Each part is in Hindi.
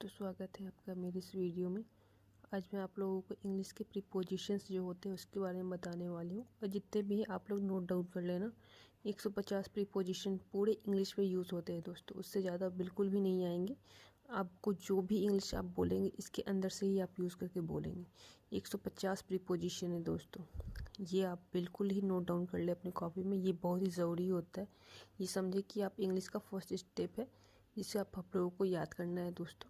दोस्तों, स्वागत है आपका मेरी इस वीडियो में। आज मैं आप लोगों को इंग्लिश के प्रीपोजिशंस जो होते हैं उसके बारे में बताने वाली हूँ। और जितने भी आप लोग नोट डाउन कर लेना। 150 प्रीपोजिशन पूरे इंग्लिश में यूज़ होते हैं दोस्तों, उससे ज़्यादा बिल्कुल भी नहीं आएंगे। आपको जो भी इंग्लिश आप बोलेंगे इसके अंदर से ही आप यूज़ करके बोलेंगे। 150 प्रीपोजिशन है दोस्तों, ये आप बिल्कुल ही नोट डाउन कर ले अपनी कॉपी में। ये बहुत ही ज़रूरी होता है। ये समझे कि आप इंग्लिश का फर्स्ट स्टेप है जिसे आप लोगों को याद करना है दोस्तों।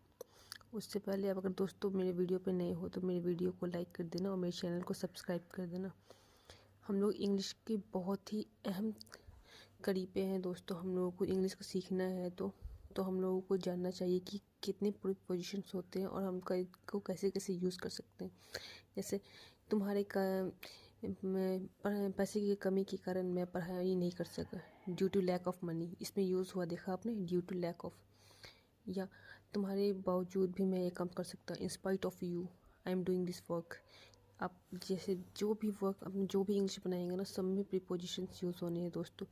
उससे पहले आप अगर दोस्तों मेरे वीडियो पे नए हो तो मेरे वीडियो को लाइक कर देना और मेरे चैनल को सब्सक्राइब कर देना। हम लोग इंग्लिश के बहुत ही अहम करीबे हैं दोस्तों। हम लोगों को इंग्लिश को सीखना है तो हम लोगों को जानना चाहिए कि कितने प्रीपोजिशंस होते हैं और हम को कैसे कैसे यूज़ कर सकते हैं। जैसे तुम्हारे पैसे की कमी के कारण मैं पढ़ाई नहीं कर सका, due to lack of money. इसमें यूज़ हुआ देखा आपने, ड्यू टू लैक ऑफ। या तुम्हारे बावजूद भी मैं ये काम कर सकता हूँ, इन spite of you I am doing this work. आप जैसे जो भी वर्क अपने जो भी इंग्लिश बनाएंगे ना, सब में प्रीपोजिशंस यूज़ होने हैं दोस्तों।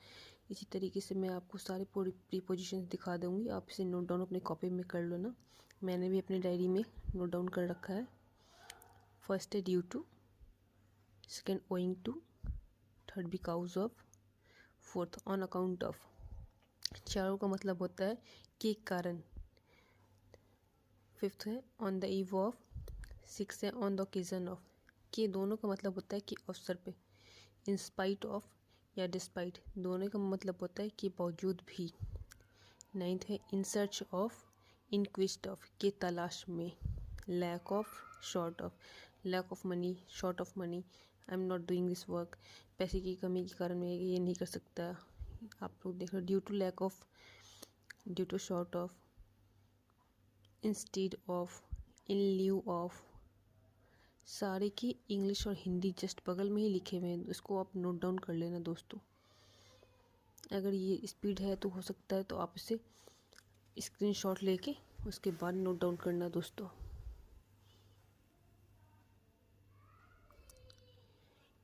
इसी तरीके से मैं आपको सारे प्रीपोजिशंस दिखा दूँगी, आप इसे नोट डाउन अपने कॉपी में कर लो ना। मैंने भी अपनी डायरी में नोट डाउन कर रखा है। फर्स्ट है due to, second owing to, third because of, fourth on account of. चारों का मतलब होता है के कारण। फिफ्थ है on the eve of, six है ऑन द ओकेजन ऑफ। के दोनों का मतलब होता है कि अवसर पे। इन स्पाइट ऑफ या डिस्पाइट दोनों का मतलब होता है कि बावजूद भी। नाइन्थ है in search of, in quest of के तलाश में। Lack of, short of. Lack of money, short of money, I am not doing this work. पैसे की कमी के कारण मैं ये नहीं कर सकता। आप लोग देख रहे हो, due to lack of, due to short of, instead of, in lieu of. सारे की इंग्लिश और हिंदी जस्ट बगल में ही लिखे हुए हैं, इसको आप नोट डाउन कर लेना दोस्तों। अगर ये स्पीड है तो हो सकता है तो आप इसे स्क्रीनशॉट लेके उसके बाद नोट डाउन करना दोस्तों।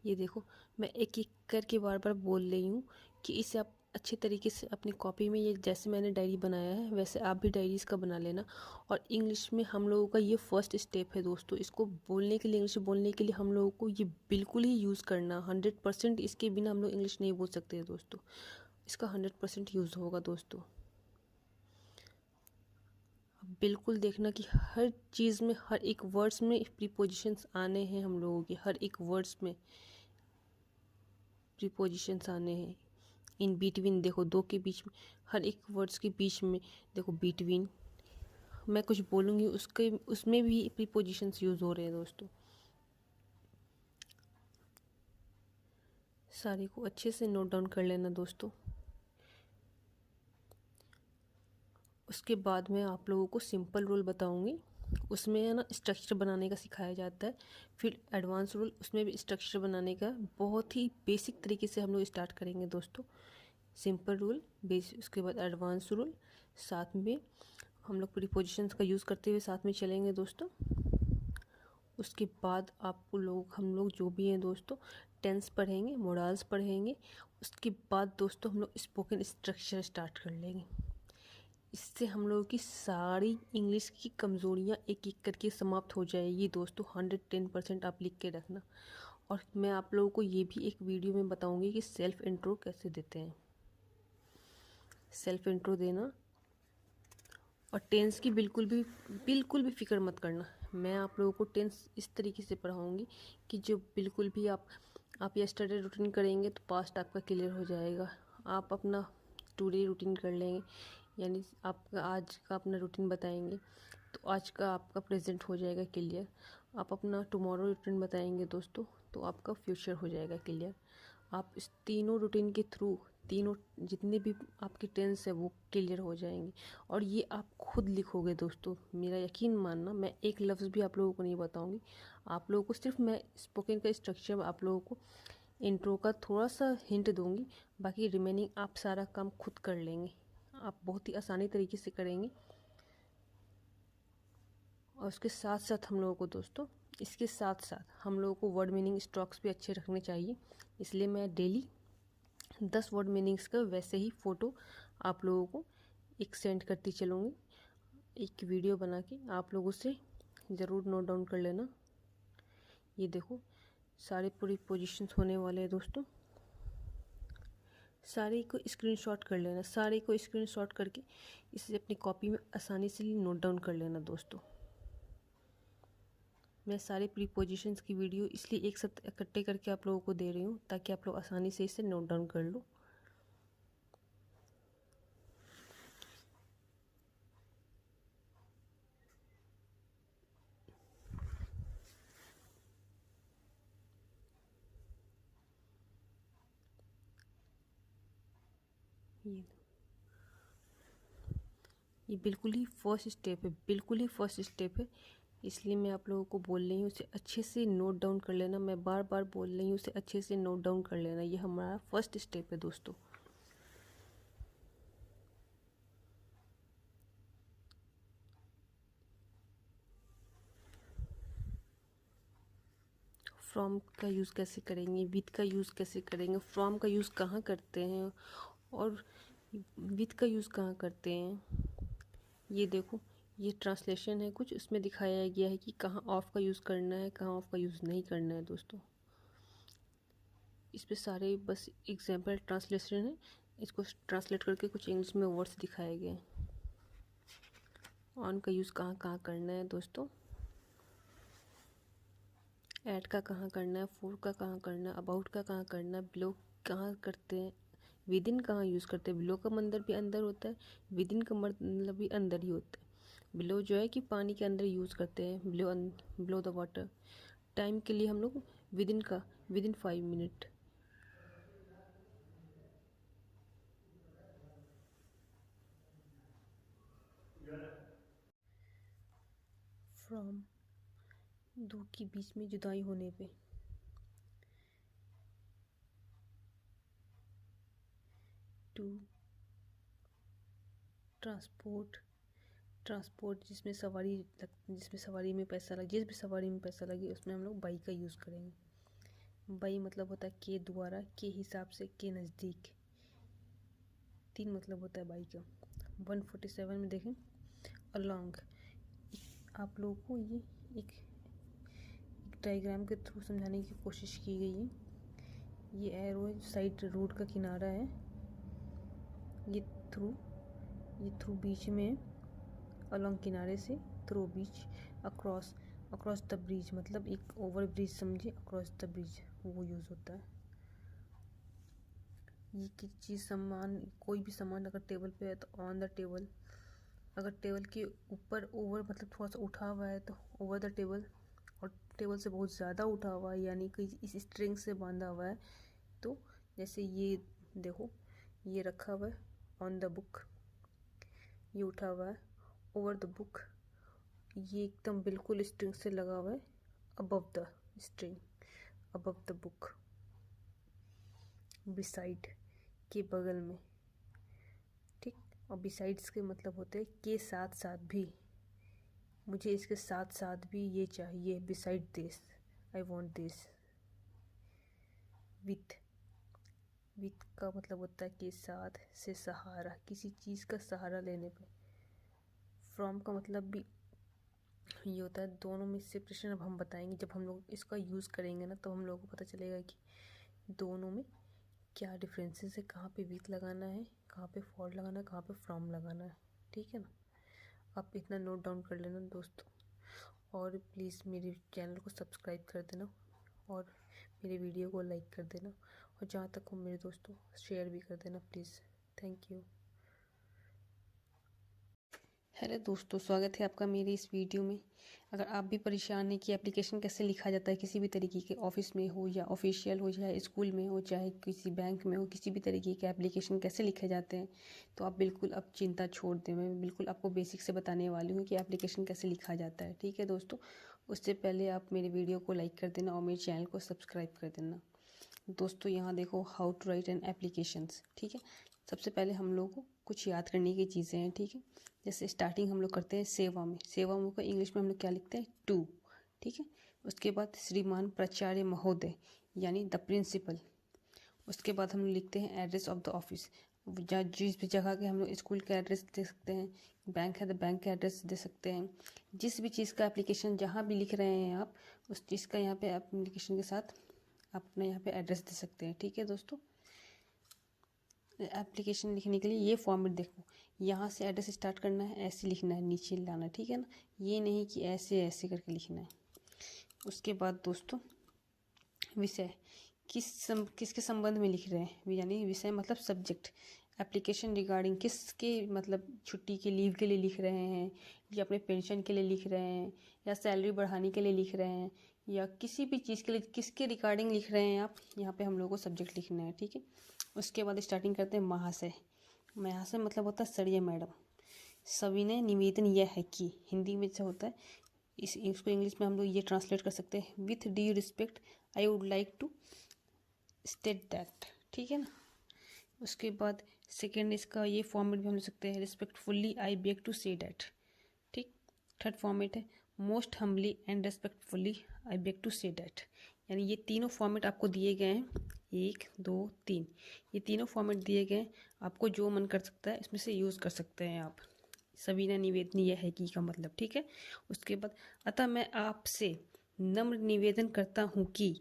ये देखो, मैं एक एक करके बार बार बोल रही हूँ कि इसे आप अच्छे तरीके से अपनी कॉपी में, ये जैसे मैंने डायरी बनाया है वैसे आप भी डायरी इसका बना लेना। और इंग्लिश में हम लोगों का ये फर्स्ट स्टेप है दोस्तों। इसको बोलने के लिए, इंग्लिश बोलने के लिए हम लोगों को ये बिल्कुल ही यूज़ करना 100%। इसके बिना हम लोग इंग्लिश नहीं बोल सकते हैं दोस्तों। इसका 100% यूज़ होगा दोस्तों। अब बिल्कुल देखना कि हर चीज़ में, हर एक वर्ड्स में प्रीपोजिशंस आने हैं। हम लोगों के हर एक वर्ड्स में प्रीपोजिशंस आने हैं। इन बिटवीन देखो, दो के बीच में, हर एक वर्ड्स के बीच में देखो बिटवीन। मैं कुछ बोलूँगी उसके उसमें भी प्रीपोजिशंस यूज़ हो रहे हैं दोस्तों। सारे को अच्छे से नोट डाउन कर लेना दोस्तों। उसके बाद मैं आप लोगों को सिंपल रूल बताऊंगी। उसमें है ना स्ट्रक्चर बनाने का सिखाया जाता है। फिर एडवांस रूल, उसमें भी स्ट्रक्चर बनाने का बहुत ही बेसिक तरीके से हम लोग स्टार्ट करेंगे दोस्तों। सिंपल रूल बेस, उसके बाद एडवांस रूल, साथ में हम लोग प्रीपोजिशंस का यूज़ करते हुए साथ में चलेंगे दोस्तों। उसके बाद आप लोग, हम लोग जो भी हैं दोस्तों, टेंस पढ़ेंगे, मोडाल्स पढ़ेंगे। उसके बाद दोस्तों हम लोग स्पोकन स्ट्रक्चर स्टार्ट कर लेंगे। इससे हम लोगों की सारी इंग्लिश की कमज़ोरियाँ एक एक करके समाप्त हो जाएगी दोस्तों। 110% आप लिख के रखना। और मैं आप लोगों को ये भी एक वीडियो में बताऊंगी कि सेल्फ इंट्रो कैसे देते हैं। सेल्फ इंट्रो देना। और टेंस की बिल्कुल भी फ़िक्र मत करना। मैं आप लोगों को टेंस इस तरीके से पढ़ाऊँगी कि जो बिल्कुल भी आप यस्टरडे रूटीन करेंगे तो पास्ट आपका क्लियर हो जाएगा। आप अपना टुडे रूटीन कर लेंगे, यानी आपका आज का अपना रूटीन बताएंगे तो आज का आपका प्रेजेंट हो जाएगा क्लियर। आप अपना टुमारो रूटीन बताएंगे दोस्तों तो आपका फ्यूचर हो जाएगा क्लियर। आप इस तीनों रूटीन के थ्रू, तीनों जितने भी आपकी टेंस है वो क्लियर हो जाएंगे। और ये आप खुद लिखोगे दोस्तों, मेरा यकीन मानना। मैं एक लफ्ज़ भी आप लोगों को नहीं बताऊंगी। आप लोगों को सिर्फ मैं स्पोकन का स्ट्रक्चर, आप लोगों को इंट्रो का थोड़ा सा हिंट दूंगी, बाकी रिमेनिंग आप सारा काम खुद कर लेंगे। आप बहुत ही आसानी तरीके से करेंगे। और उसके साथ साथ हम लोगों को दोस्तों, इसके साथ साथ हम लोगों को वर्ड मीनिंग स्ट्रोक्स भी अच्छे रखने चाहिए। इसलिए मैं डेली 10 वर्ड मीनिंग्स का वैसे ही फ़ोटो आप लोगों को एक सेंड करती चलूँगी। एक वीडियो बना के आप लोग उसे ज़रूर नोट डाउन कर लेना। ये देखो सारे पूरी पोजीशंस होने वाले हैं दोस्तों, सारे को स्क्रीनशॉट कर लेना, सारे को स्क्रीनशॉट करके इसे अपनी कॉपी में आसानी से नोट डाउन कर लेना दोस्तों। मैं सारे प्रीपोजिशंस की वीडियो इसलिए एक साथ इकट्ठे करके आप लोगों को दे रही हूँ ताकि आप लोग आसानी से इसे नोट डाउन कर लो। ये बिल्कुल ही फर्स्ट स्टेप है, बिल्कुल ही फर्स्ट स्टेप है, इसलिए मैं आप लोगों को बोल रही हूँ उसे अच्छे से नोट डाउन कर लेना। मैं बार बार बोल रही हूँ उसे अच्छे से नोट डाउन कर लेना। ये हमारा फर्स्ट स्टेप है दोस्तों। फ्रॉम का यूज़ कैसे करेंगे, विथ का यूज़ कैसे करेंगे, फ्रॉम का यूज़ कहाँ करते हैं और विथ का यूज़ कहाँ करते हैं। ये देखो ये ट्रांसलेशन है कुछ, उसमें दिखाया गया है कि कहाँ ऑफ का यूज़ करना है, कहाँ ऑफ का यूज़ नहीं करना है दोस्तों। इस पे सारे बस एग्जाम्पल ट्रांसलेशन है, इसको ट्रांसलेट करके कुछ इंग्लिश में वर्ड्स दिखाए गए हैं। ऑन का यूज़ कहाँ कहाँ करना है दोस्तों, ऐड का कहाँ करना है, फॉर का कहाँ करना है, अबाउट का कहाँ करना है, बिलो कहाँ करते हैं, विद इन कहाँ यूज़ करते हैं। बिलो का मतलब भी अंदर होता है, विद इन का मतलब भी अंदर ही होता है। बिलो जो है कि पानी के अंदर यूज़ करते हैं, बिलो द वाटर। टाइम के लिए हम लोग विद इन का विद इन 5 मिनट। फ्रॉम दो के बीच में जुदाई होने पे। टू ट्रांसपोर्ट, ट्रांसपोर्ट जिसमें सवारी में पैसा लगे, जिस भी सवारी में पैसा लगे उसमें हम लोग बाई का यूज़ करेंगे। बाई मतलब होता है के द्वारा, के हिसाब से, के नज़दीक। 3 मतलब होता है बाई का। 147 में देखें अलॉन्ग। आप लोगों को ये एक डायग्राम के थ्रू समझाने की कोशिश की गई है। ये एरो साइड रोड का किनारा है, ये थ्रू बीच में, अलॉन्ग किनारे से, through beach, across the bridge मतलब एक ओवर ब्रिज समझिए, अक्रॉस द ब्रिज वो यूज़ होता है। ये किसी चीज़ सामान, कोई भी सामान अगर टेबल पे है तो ऑन द टेबल, अगर टेबल के ऊपर ओवर मतलब थोड़ा सा उठा हुआ है तो ओवर द टेबल, और टेबल से बहुत ज़्यादा उठा हुआ है यानी कि इस स्ट्रिंग से बांधा हुआ है, तो जैसे ये देखो ये रखा हुआ है ऑन द बुक, ये उठा हुआ है ओवर द बुक, ये एकदम बिल्कुल स्ट्रिंग से लगा हुआ है above the string, above the book. Beside के बगल में, ठीक। और बिसाइड्स के मतलब होते हैं के साथ साथ भी, मुझे इसके साथ साथ भी ये चाहिए, beside this I want this. With का मतलब होता है के साथ, से सहारा, किसी चीज़ का सहारा लेने पे। फ्रॉम का मतलब भी ये होता है। दोनों में सेपरेशन अब हम बताएंगे, जब हम लोग इसका यूज़ करेंगे ना तो हम लोगों को पता चलेगा कि दोनों में क्या डिफरेंसेस है, कहाँ पे विथ लगाना है, कहाँ पे फॉर लगाना है, कहाँ पे फ्रॉम लगाना है। ठीक है ना, आप इतना नोट डाउन कर लेना दोस्तों, और प्लीज़ मेरे चैनल को सब्सक्राइब कर देना और मेरे वीडियो को लाइक कर देना, और जहाँ तक हो मेरे दोस्तों शेयर भी कर देना प्लीज़। Thank you. हेलो दोस्तों, स्वागत है आपका मेरी इस वीडियो में। अगर आप भी परेशान हैं कि एप्लीकेशन कैसे लिखा जाता है, किसी भी तरीके के ऑफिस में हो या ऑफिशियल हो, चाहे स्कूल में हो, चाहे किसी बैंक में हो, किसी भी तरीके के एप्लीकेशन कैसे लिखे जाते हैं, तो आप बिल्कुल अब चिंता छोड़ दें। मैं बिल्कुल आपको बेसिक से बताने वाली हूँ कि एप्लीकेशन कैसे लिखा जाता है। ठीक है दोस्तों, उससे पहले आप मेरे वीडियो को लाइक कर देना और मेरे चैनल को सब्सक्राइब कर देना। दोस्तों यहाँ देखो how to write an applications. ठीक है, सबसे पहले हम लोग को कुछ याद करने की चीज़ें हैं। ठीक है, जैसे स्टार्टिंग हम लोग करते हैं सेवा में। सेवा में को इंग्लिश में हम लोग क्या लिखते हैं, टू। ठीक है, उसके बाद श्रीमान प्राचार्य महोदय यानी द प्रिंसिपल। उसके बाद हम लिखते हैं एड्रेस ऑफ द ऑफिस। जिस भी जगह के हम लोग स्कूल का एड्रेस दे सकते हैं, बैंक है तो बैंक का एड्रेस दे सकते हैं। जिस भी चीज़ का एप्लीकेशन जहाँ भी लिख रहे हैं आप, उस चीज़ का यहाँ पे एप्लीकेशन के साथ आप अपने यहाँ पे एड्रेस दे सकते हैं। ठीक है दोस्तों, एप्लीकेशन लिखने के लिए ये फॉर्मेट देखो, यहाँ से एड्रेस स्टार्ट करना है, ऐसे लिखना है, नीचे लाना है। ठीक है ना, ये नहीं कि ऐसे ऐसे करके लिखना है। उसके बाद दोस्तों विषय, किसके संबंध में लिख रहे हैं, यानी विषय मतलब सब्जेक्ट। एप्लीकेशन रिगार्डिंग किसके मतलब छुट्टी के लीव के लिए लिख रहे हैं, या अपने पेंशन के लिए लिख रहे हैं, या सैलरी बढ़ाने के लिए लिख रहे हैं, या किसी भी चीज़ के लिए किसके रिगार्डिंग लिख रहे हैं आप, यहाँ पे हम लोगों को सब्जेक्ट लिखना है। ठीक है, उसके बाद स्टार्टिंग करते हैं महाशय। महाशय मतलब होता है सर या मैडम। सविनय निवेदन यह है कि, हिंदी में से होता है, इसको इंग्लिश में हम लोग ये ट्रांसलेट कर सकते हैं, with due respect I would like to state that. ठीक है ना, उसके बाद सेकेंड इसका ये फॉर्मेट भी हम ले सकते हैं, respectfully I beg to say that. ठीक, थर्ड फॉर्मेट है most humbly and respectfully I beg to say that. यानी ये तीनों फॉर्मेट आपको दिए गए हैं, 1 2 3, ये तीनों फॉर्मेट दिए गए हैं। आपको जो मन कर सकता है इसमें से यूज़ कर सकते हैं आप। सविनय निवेदन यह है कि का मतलब। ठीक है, उसके बाद अतः मैं आपसे नम्र निवेदन करता हूँ कि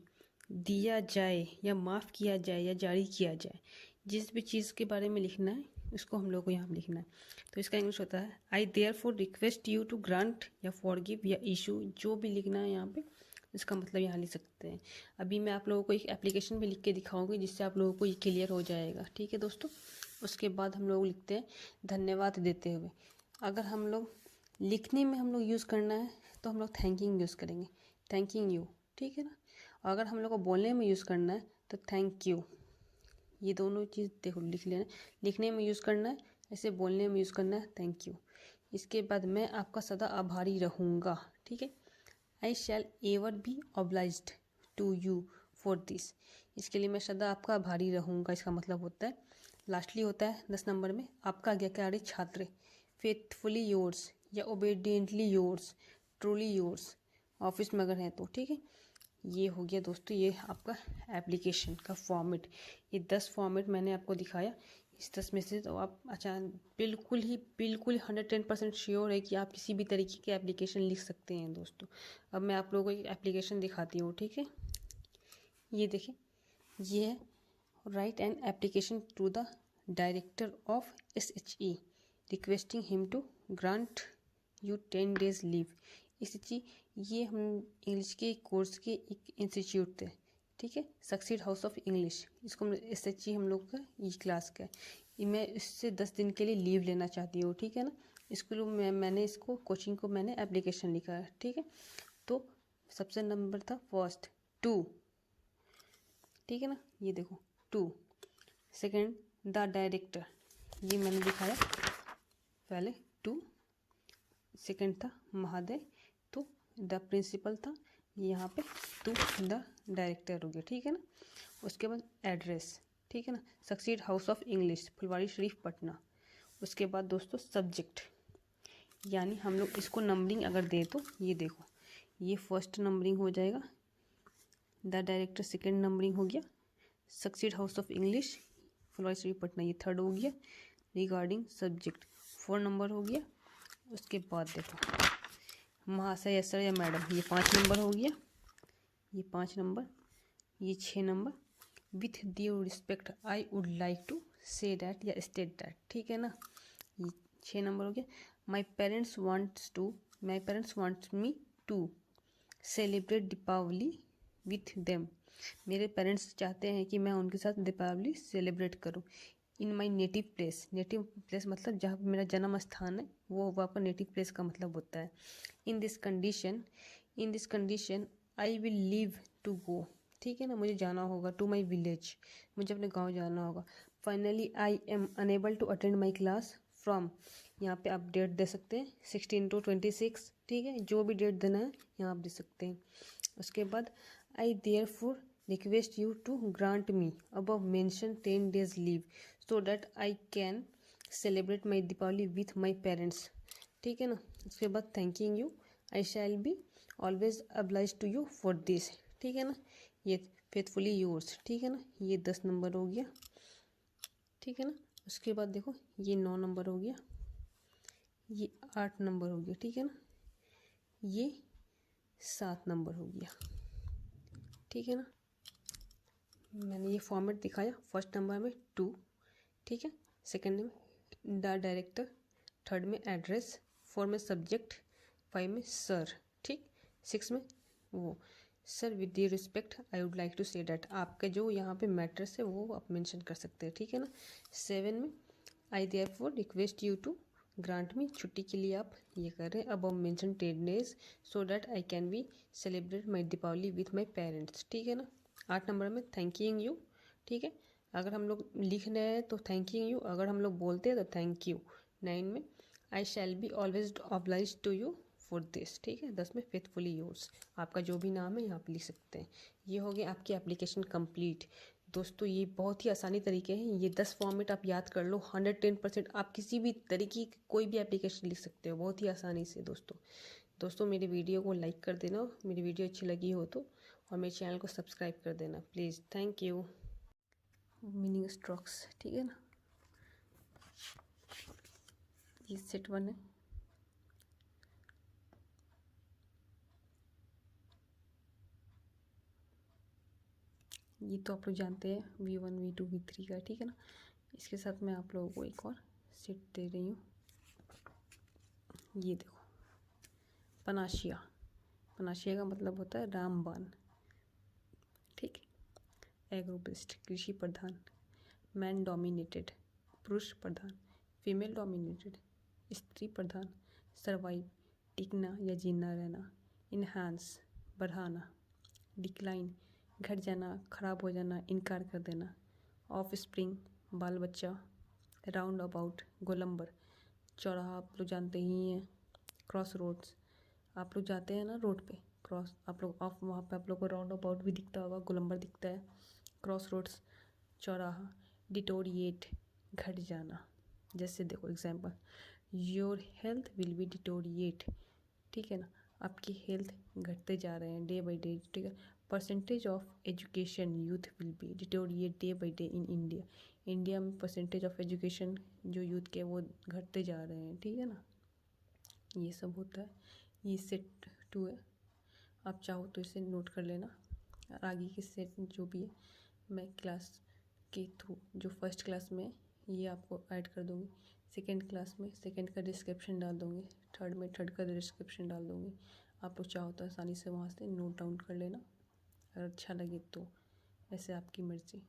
दिया जाए या माफ़ किया जाए या जारी किया जाए, जिस भी चीज़ के बारे में लिखना है उसको हम लोग को यहाँ लिखना है। तो इसका इंग्लिश होता है I therefore request you to grant या फॉरगिव या इशू, जो भी लिखना है यहाँ पे इसका मतलब यहाँ लिख सकते हैं। अभी मैं आप लोगों को एक एप्लीकेशन भी लिख के दिखाऊंगी जिससे आप लोगों को ये क्लियर हो जाएगा। ठीक है दोस्तों, उसके बाद हम लोग लिखते हैं धन्यवाद देते हुए। अगर हम लोग लिखने में हम लोग यूज़ करना है तो हम लोग थैंकिंग यूज़ करेंगे, थैंकिंग यू। ठीक है ना, अगर हम लोग को बोलने में यूज़ करना है तो थैंक यू। ये दोनों चीज़ देखो लिख लेना, लिखने में यूज़ करना है, ऐसे बोलने में यूज़ करना है थैंक यू। इसके बाद मैं आपका सदा आभारी रहूँगा। ठीक है, I shall ever be obliged to you for this. इसके लिए मैं सदा आपका आभारी रहूँगा, इसका मतलब होता है लास्टली होता है 10 नंबर में, आपका आज्ञाकारी छात्र, फेथफुली योर्स या obediently yours, truly yours, office में अगर हैं तो। ठीक है, ये हो गया दोस्तों ये आपका एप्लीकेशन का फॉर्मेट। ये 10 फॉर्मेट मैंने आपको दिखाया, इस 10 में से तो आप बिल्कुल 110% श्योर है कि आप किसी भी तरीके के एप्लीकेशन लिख सकते हैं दोस्तों। अब मैं आप लोगों को एक एप्लीकेशन दिखाती हूँ। ठीक है, ये देखें, ये है write an application to the director of SHE requesting him to grant you 10 days leave. SHE ये हम इंग्लिश के कोर्स के एक इंस्टीट्यूट थे। ठीक है, सक्सीड हाउस ऑफ इंग्लिश, इसको SHE हम लोग का ये क्लास का है। मैं इससे 10 दिन के लिए लीव लेना चाहती हूँ। ठीक है ना, इसके लिए मैंने इसको कोचिंग को मैंने एप्लीकेशन लिखा है। ठीक है, तो सबसे नंबर था फर्स्ट 2। ठीक है ना, ये देखो 2। सेकेंड द डायरेक्टर, ये मैंने दिखाया पहले 2। सेकेंड था महादय, तो द प्रिंसिपल था, यहाँ पे तो द डायरेक्टर हो गया। ठीक है ना, उसके बाद एड्रेस। ठीक है ना, succeed house of English, Phulwari Sharif Patna. उसके बाद दोस्तों सब्जेक्ट, यानी हम लोग इसको नंबरिंग अगर दे तो ये देखो, ये फर्स्ट नंबरिंग हो जाएगा, द डायरेक्टर सेकेंड नंबरिंग हो गया, succeed house of English Phulwari Sharif Patna ये थर्ड हो गया, रिगार्डिंग सब्जेक्ट 4 नंबर हो गया। उसके बाद देखो महाशय या सर या मैडम, ये 5 नंबर हो गया, ये 5 नंबर, ये 6 नंबर, with due respect I would like to say that या स्टेट दैट। ठीक है ना, ये 6 नंबर हो गया। My parents wants me to celebrate Deepawali with them. मेरे पेरेंट्स चाहते हैं कि मैं उनके साथ दीपावली सेलिब्रेट करूं। In my native place, native place मतलब जहाँ पर मेरा जन्म स्थान है वो आपका नेटिव प्लेस का मतलब होता है। In this condition I will leave to go. ठीक है ना, मुझे जाना होगा टू माई विलेज, मुझे अपने गाँव जाना होगा। Finally I am unable to attend my class from, यहाँ पे आप डेट दे सकते हैं 16 to 26। ठीक है, जो भी डेट देना है यहाँ आप दे सकते हैं। उसके बाद I therefore request you to grant me above mentioned 10 days leave so that I can celebrate my Deepawali with my parents. ठीक है ना, उसके बाद thanking you, I shall be always obliged to you for this. ठीक है ना, ये फेथफुली योर्स। ठीक है ना, ये 10 नंबर हो गया। ठीक है ना, उसके बाद देखो ये 9 नंबर हो गया, ये 8 नंबर हो गया, ठीक है ना, ये 7 नंबर हो गया, ठीक है ना। मैंने ये फॉर्मेट दिखाया, फर्स्ट नंबर में 2, ठीक है, सेकंड में द डायरेक्टर, थर्ड में एड्रेस, 4 में सब्जेक्ट, 5 में सर, ठीक, 6 में वो sir with the respect I would like to say that, आपका जो यहाँ पे मैट्रेस है वो आप मेंशन कर सकते हैं, ठीक है ना। 7 में I therefore request you to grant me, छुट्टी के लिए आप ये कर रहे हैं, अब हम mention 10 days so that I can be celebrate my Deepawali with my parents, ठीक है ना। 8 नंबर में थैंकिंग यू, ठीक है, अगर हम लोग लिख रहे हैं तो थैंकिंग यू, अगर हम लोग बोलते हैं तो थैंक यू। 9 में I shall be always oblige to you for this, ठीक है। 10 में फेथफुली योर्स, आपका जो भी नाम है यहाँ पे लिख सकते हैं। ये हो गया आपकी एप्लीकेशन कंप्लीट। दोस्तों ये बहुत ही आसानी तरीके हैं, ये 10 फॉर्मेट आप याद कर लो, 110% आप किसी भी तरीके की कोई भी एप्लीकेशन लिख सकते हो बहुत ही आसानी से। दोस्तों मेरे वीडियो को लाइक कर देना, मेरी वीडियो अच्छी लगी हो तो, और मेरे चैनल को सब्सक्राइब कर देना please, thank you. Meaning strokes, ठीक है ना, ये सेट 1 है, ये तो आप लोग जानते हैं V1 V2 V3 का, ठीक है ना। इसके साथ मैं आप लोगों को एक और सेट दे रही हूँ, ये देखो पनाशिया, पनाशिया का मतलब होता है रामबाण, ठीक। एग्रोबिस्ट कृषि प्रधान, मैन डोमिनेटेड पुरुष प्रधान, फीमेल डोमिनेटेड स्त्री प्रधान, सर्वाइव टिकना या जीना रहना, इन्हांस बढ़ाना, डिक्लाइन घट जाना, खराब हो जाना, इनकार कर देना, ऑफ स्प्रिंग बाल बच्चा, राउंड अबाउट गोलंबर चौराहा आप लोग जानते ही हैं, क्रॉस रोड्स आप लोग जाते हैं ना रोड पे क्रॉस, आप लोग ऑफ वहाँ पे आप लोग को राउंड अबाउट भी दिखता होगा, गोलंबर दिखता है, क्रॉस रोड्स चौराहा, डिटोरिएट घट जाना, जैसे देखो example your health will be deteriorate, ठीक है ना, आपकी हेल्थ घटते जा रहे हैं डे बाई डे, ठीक है। Percentage of education youth will be deteriorate day by day in India, India में परसेंटेज ऑफ एजुकेशन जो यूथ के वो घटते जा रहे हैं, ठीक है ना। ये सब होता है, ये सेट 2 है, आप चाहो तो इसे नोट कर लेना, और आगे के सेट जो भी है मैं क्लास के थ्रू जो फर्स्ट क्लास में ये आपको ऐड कर दूँगी, सेकंड क्लास में सेकंड का डिस्क्रिप्शन डाल दूँगी, थर्ड में थर्ड का डिस्क्रिप्शन डाल दूँगी, आप लोग चाहो तो आसानी से वहाँ से नोट डाउन कर लेना, अगर अच्छा लगे तो, ऐसे आपकी मर्ज़ी।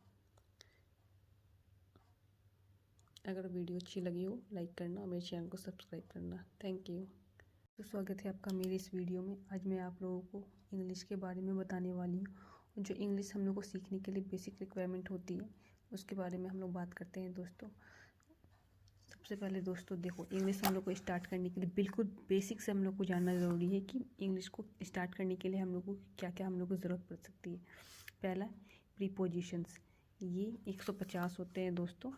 अगर वीडियो अच्छी लगी हो लाइक करना, मेरे चैनल को सब्सक्राइब करना, थैंक यू। तो स्वागत है आपका मेरी इस वीडियो में। आज मैं आप लोगों को इंग्लिश के बारे में बताने वाली हूँ, जो इंग्लिश हम लोग को सीखने के लिए बेसिक रिक्वायरमेंट होती है उसके बारे में हम लोग बात करते हैं दोस्तों। सबसे पहले दोस्तों देखो, इंग्लिश हम लोग को स्टार्ट करने के लिए बिल्कुल बेसिक से हम लोग को जानना ज़रूरी है कि इंग्लिश को स्टार्ट करने के लिए हम लोग को क्या क्या हम लोग को ज़रूरत पड़ सकती है। पहला प्रीपोजिशंस, ये 150 होते हैं दोस्तों,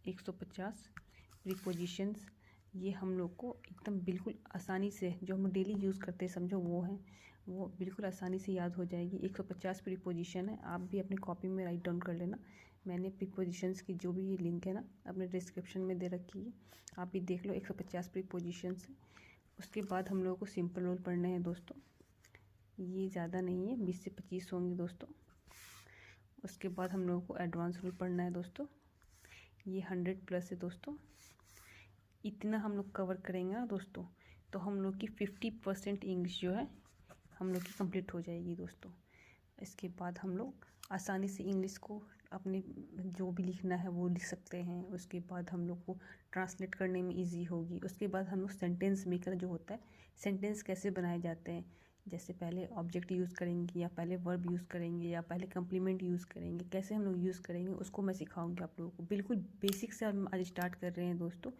150 प्रीपोजिशंस, ये हम लोग को एकदम बिल्कुल आसानी से जो हम डेली यूज़ करते हैं समझो वो है, वो बिल्कुल आसानी से याद हो जाएगी। 150 प्रीपोजिशन है, आप भी अपनी कॉपी में राइट डाउन कर लेना। मैंने प्रीपोजिशंस की जो भी लिंक है ना अपने डिस्क्रिप्शन में दे रखी है, आप भी देख लो। 150 प्रीपोजिशंस है। उसके बाद हम लोगों को सिंपल रूल पढ़ने हैं दोस्तों, ये ज़्यादा नहीं है, 20 से 25 होंगे दोस्तों। उसके बाद हम लोगों को एडवांस रूल पढ़ना है दोस्तों, ये 100+ है दोस्तों। इतना हम लोग कवर करेंगे ना दोस्तों तो हम लोग की 50% इंग्लिश जो है हम लोग की कंप्लीट हो जाएगी दोस्तों। इसके बाद हम लोग आसानी से इंग्लिश को अपने जो भी लिखना है वो लिख सकते हैं। उसके बाद हम लोग को ट्रांसलेट करने में इजी होगी। उसके बाद हम लोग सेंटेंस मेकर जो होता है, सेंटेंस कैसे बनाए जाते हैं, जैसे पहले ऑब्जेक्ट यूज़ करेंगे या पहले वर्ब यूज़ करेंगे या पहले कम्प्लीमेंट यूज़ करेंगे, कैसे हम लोग यूज़ करेंगे उसको मैं सिखाऊंगी आप लोगों को। बिल्कुल बेसिक से हम आज स्टार्ट कर रहे हैं दोस्तों।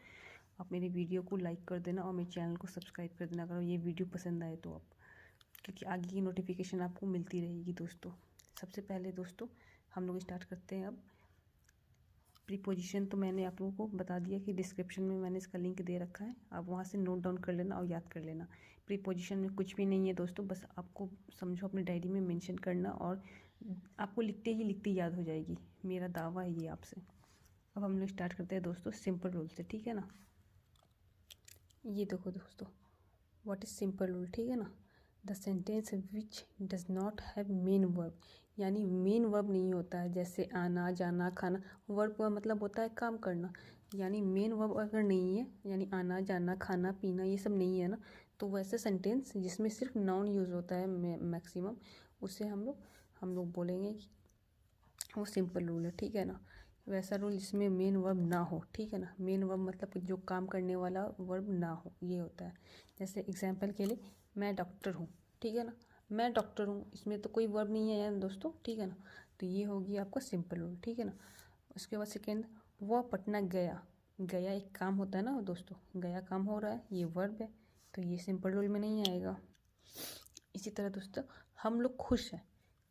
आप मेरी वीडियो को लाइक कर देना और मेरे चैनल को सब्सक्राइब कर देना अगर ये वीडियो पसंद आए तो, आप क्योंकि आगे की नोटिफिकेशन आपको मिलती रहेगी दोस्तों। सबसे पहले दोस्तों हम लोग स्टार्ट करते हैं अब प्रीपोजिशन। तो मैंने आप लोगों को बता दिया कि डिस्क्रिप्शन में मैंने इसका लिंक दे रखा है, आप वहाँ से नोट डाउन कर लेना और याद कर लेना। प्रीपोजिशन में कुछ भी नहीं है दोस्तों, बस आपको समझो अपनी डायरी में मेंशन करना और आपको लिखते ही याद हो जाएगी, मेरा दावा है ये आपसे। अब हम लोग स्टार्ट करते हैं दोस्तों सिंपल रूल से, ठीक है ना। ये देखो दोस्तों, व्हाट इज सिंपल रूल, ठीक है ना। The sentence which does not have main verb, यानी मेन वर्ब नहीं होता है, जैसे आना जाना खाना। वर्ब का मतलब होता है काम करना, यानी मेन वर्ब अगर नहीं है, यानी आना जाना खाना पीना ये सब नहीं है ना, तो वैसे सेंटेंस जिसमें सिर्फ नाउन यूज़ होता है मैक्सिमम, उसे हम लोग बोलेंगे कि वो सिंपल रूल है, ठीक है ना। वैसा रूल जिसमें मेन वर्ब ना हो, ठीक है ना। मेन वर्ब मतलब जो काम करने वाला वर्ब ना हो, ये होता है। जैसे एग्जांपल के लिए मैं डॉक्टर हूँ, ठीक है ना। मैं डॉक्टर हूँ, इसमें तो कोई वर्ब नहीं है यार दोस्तों, ठीक है ना। तो ये होगी आपका सिंपल रूल, ठीक है ना। उसके बाद सेकेंड, वह पटना गया। गया एक काम होता है ना दोस्तों, गया काम हो रहा है, ये वर्ब है, तो ये सिंपल रूल में नहीं आएगा। इसी तरह दोस्तों, हम लोग खुश हैं।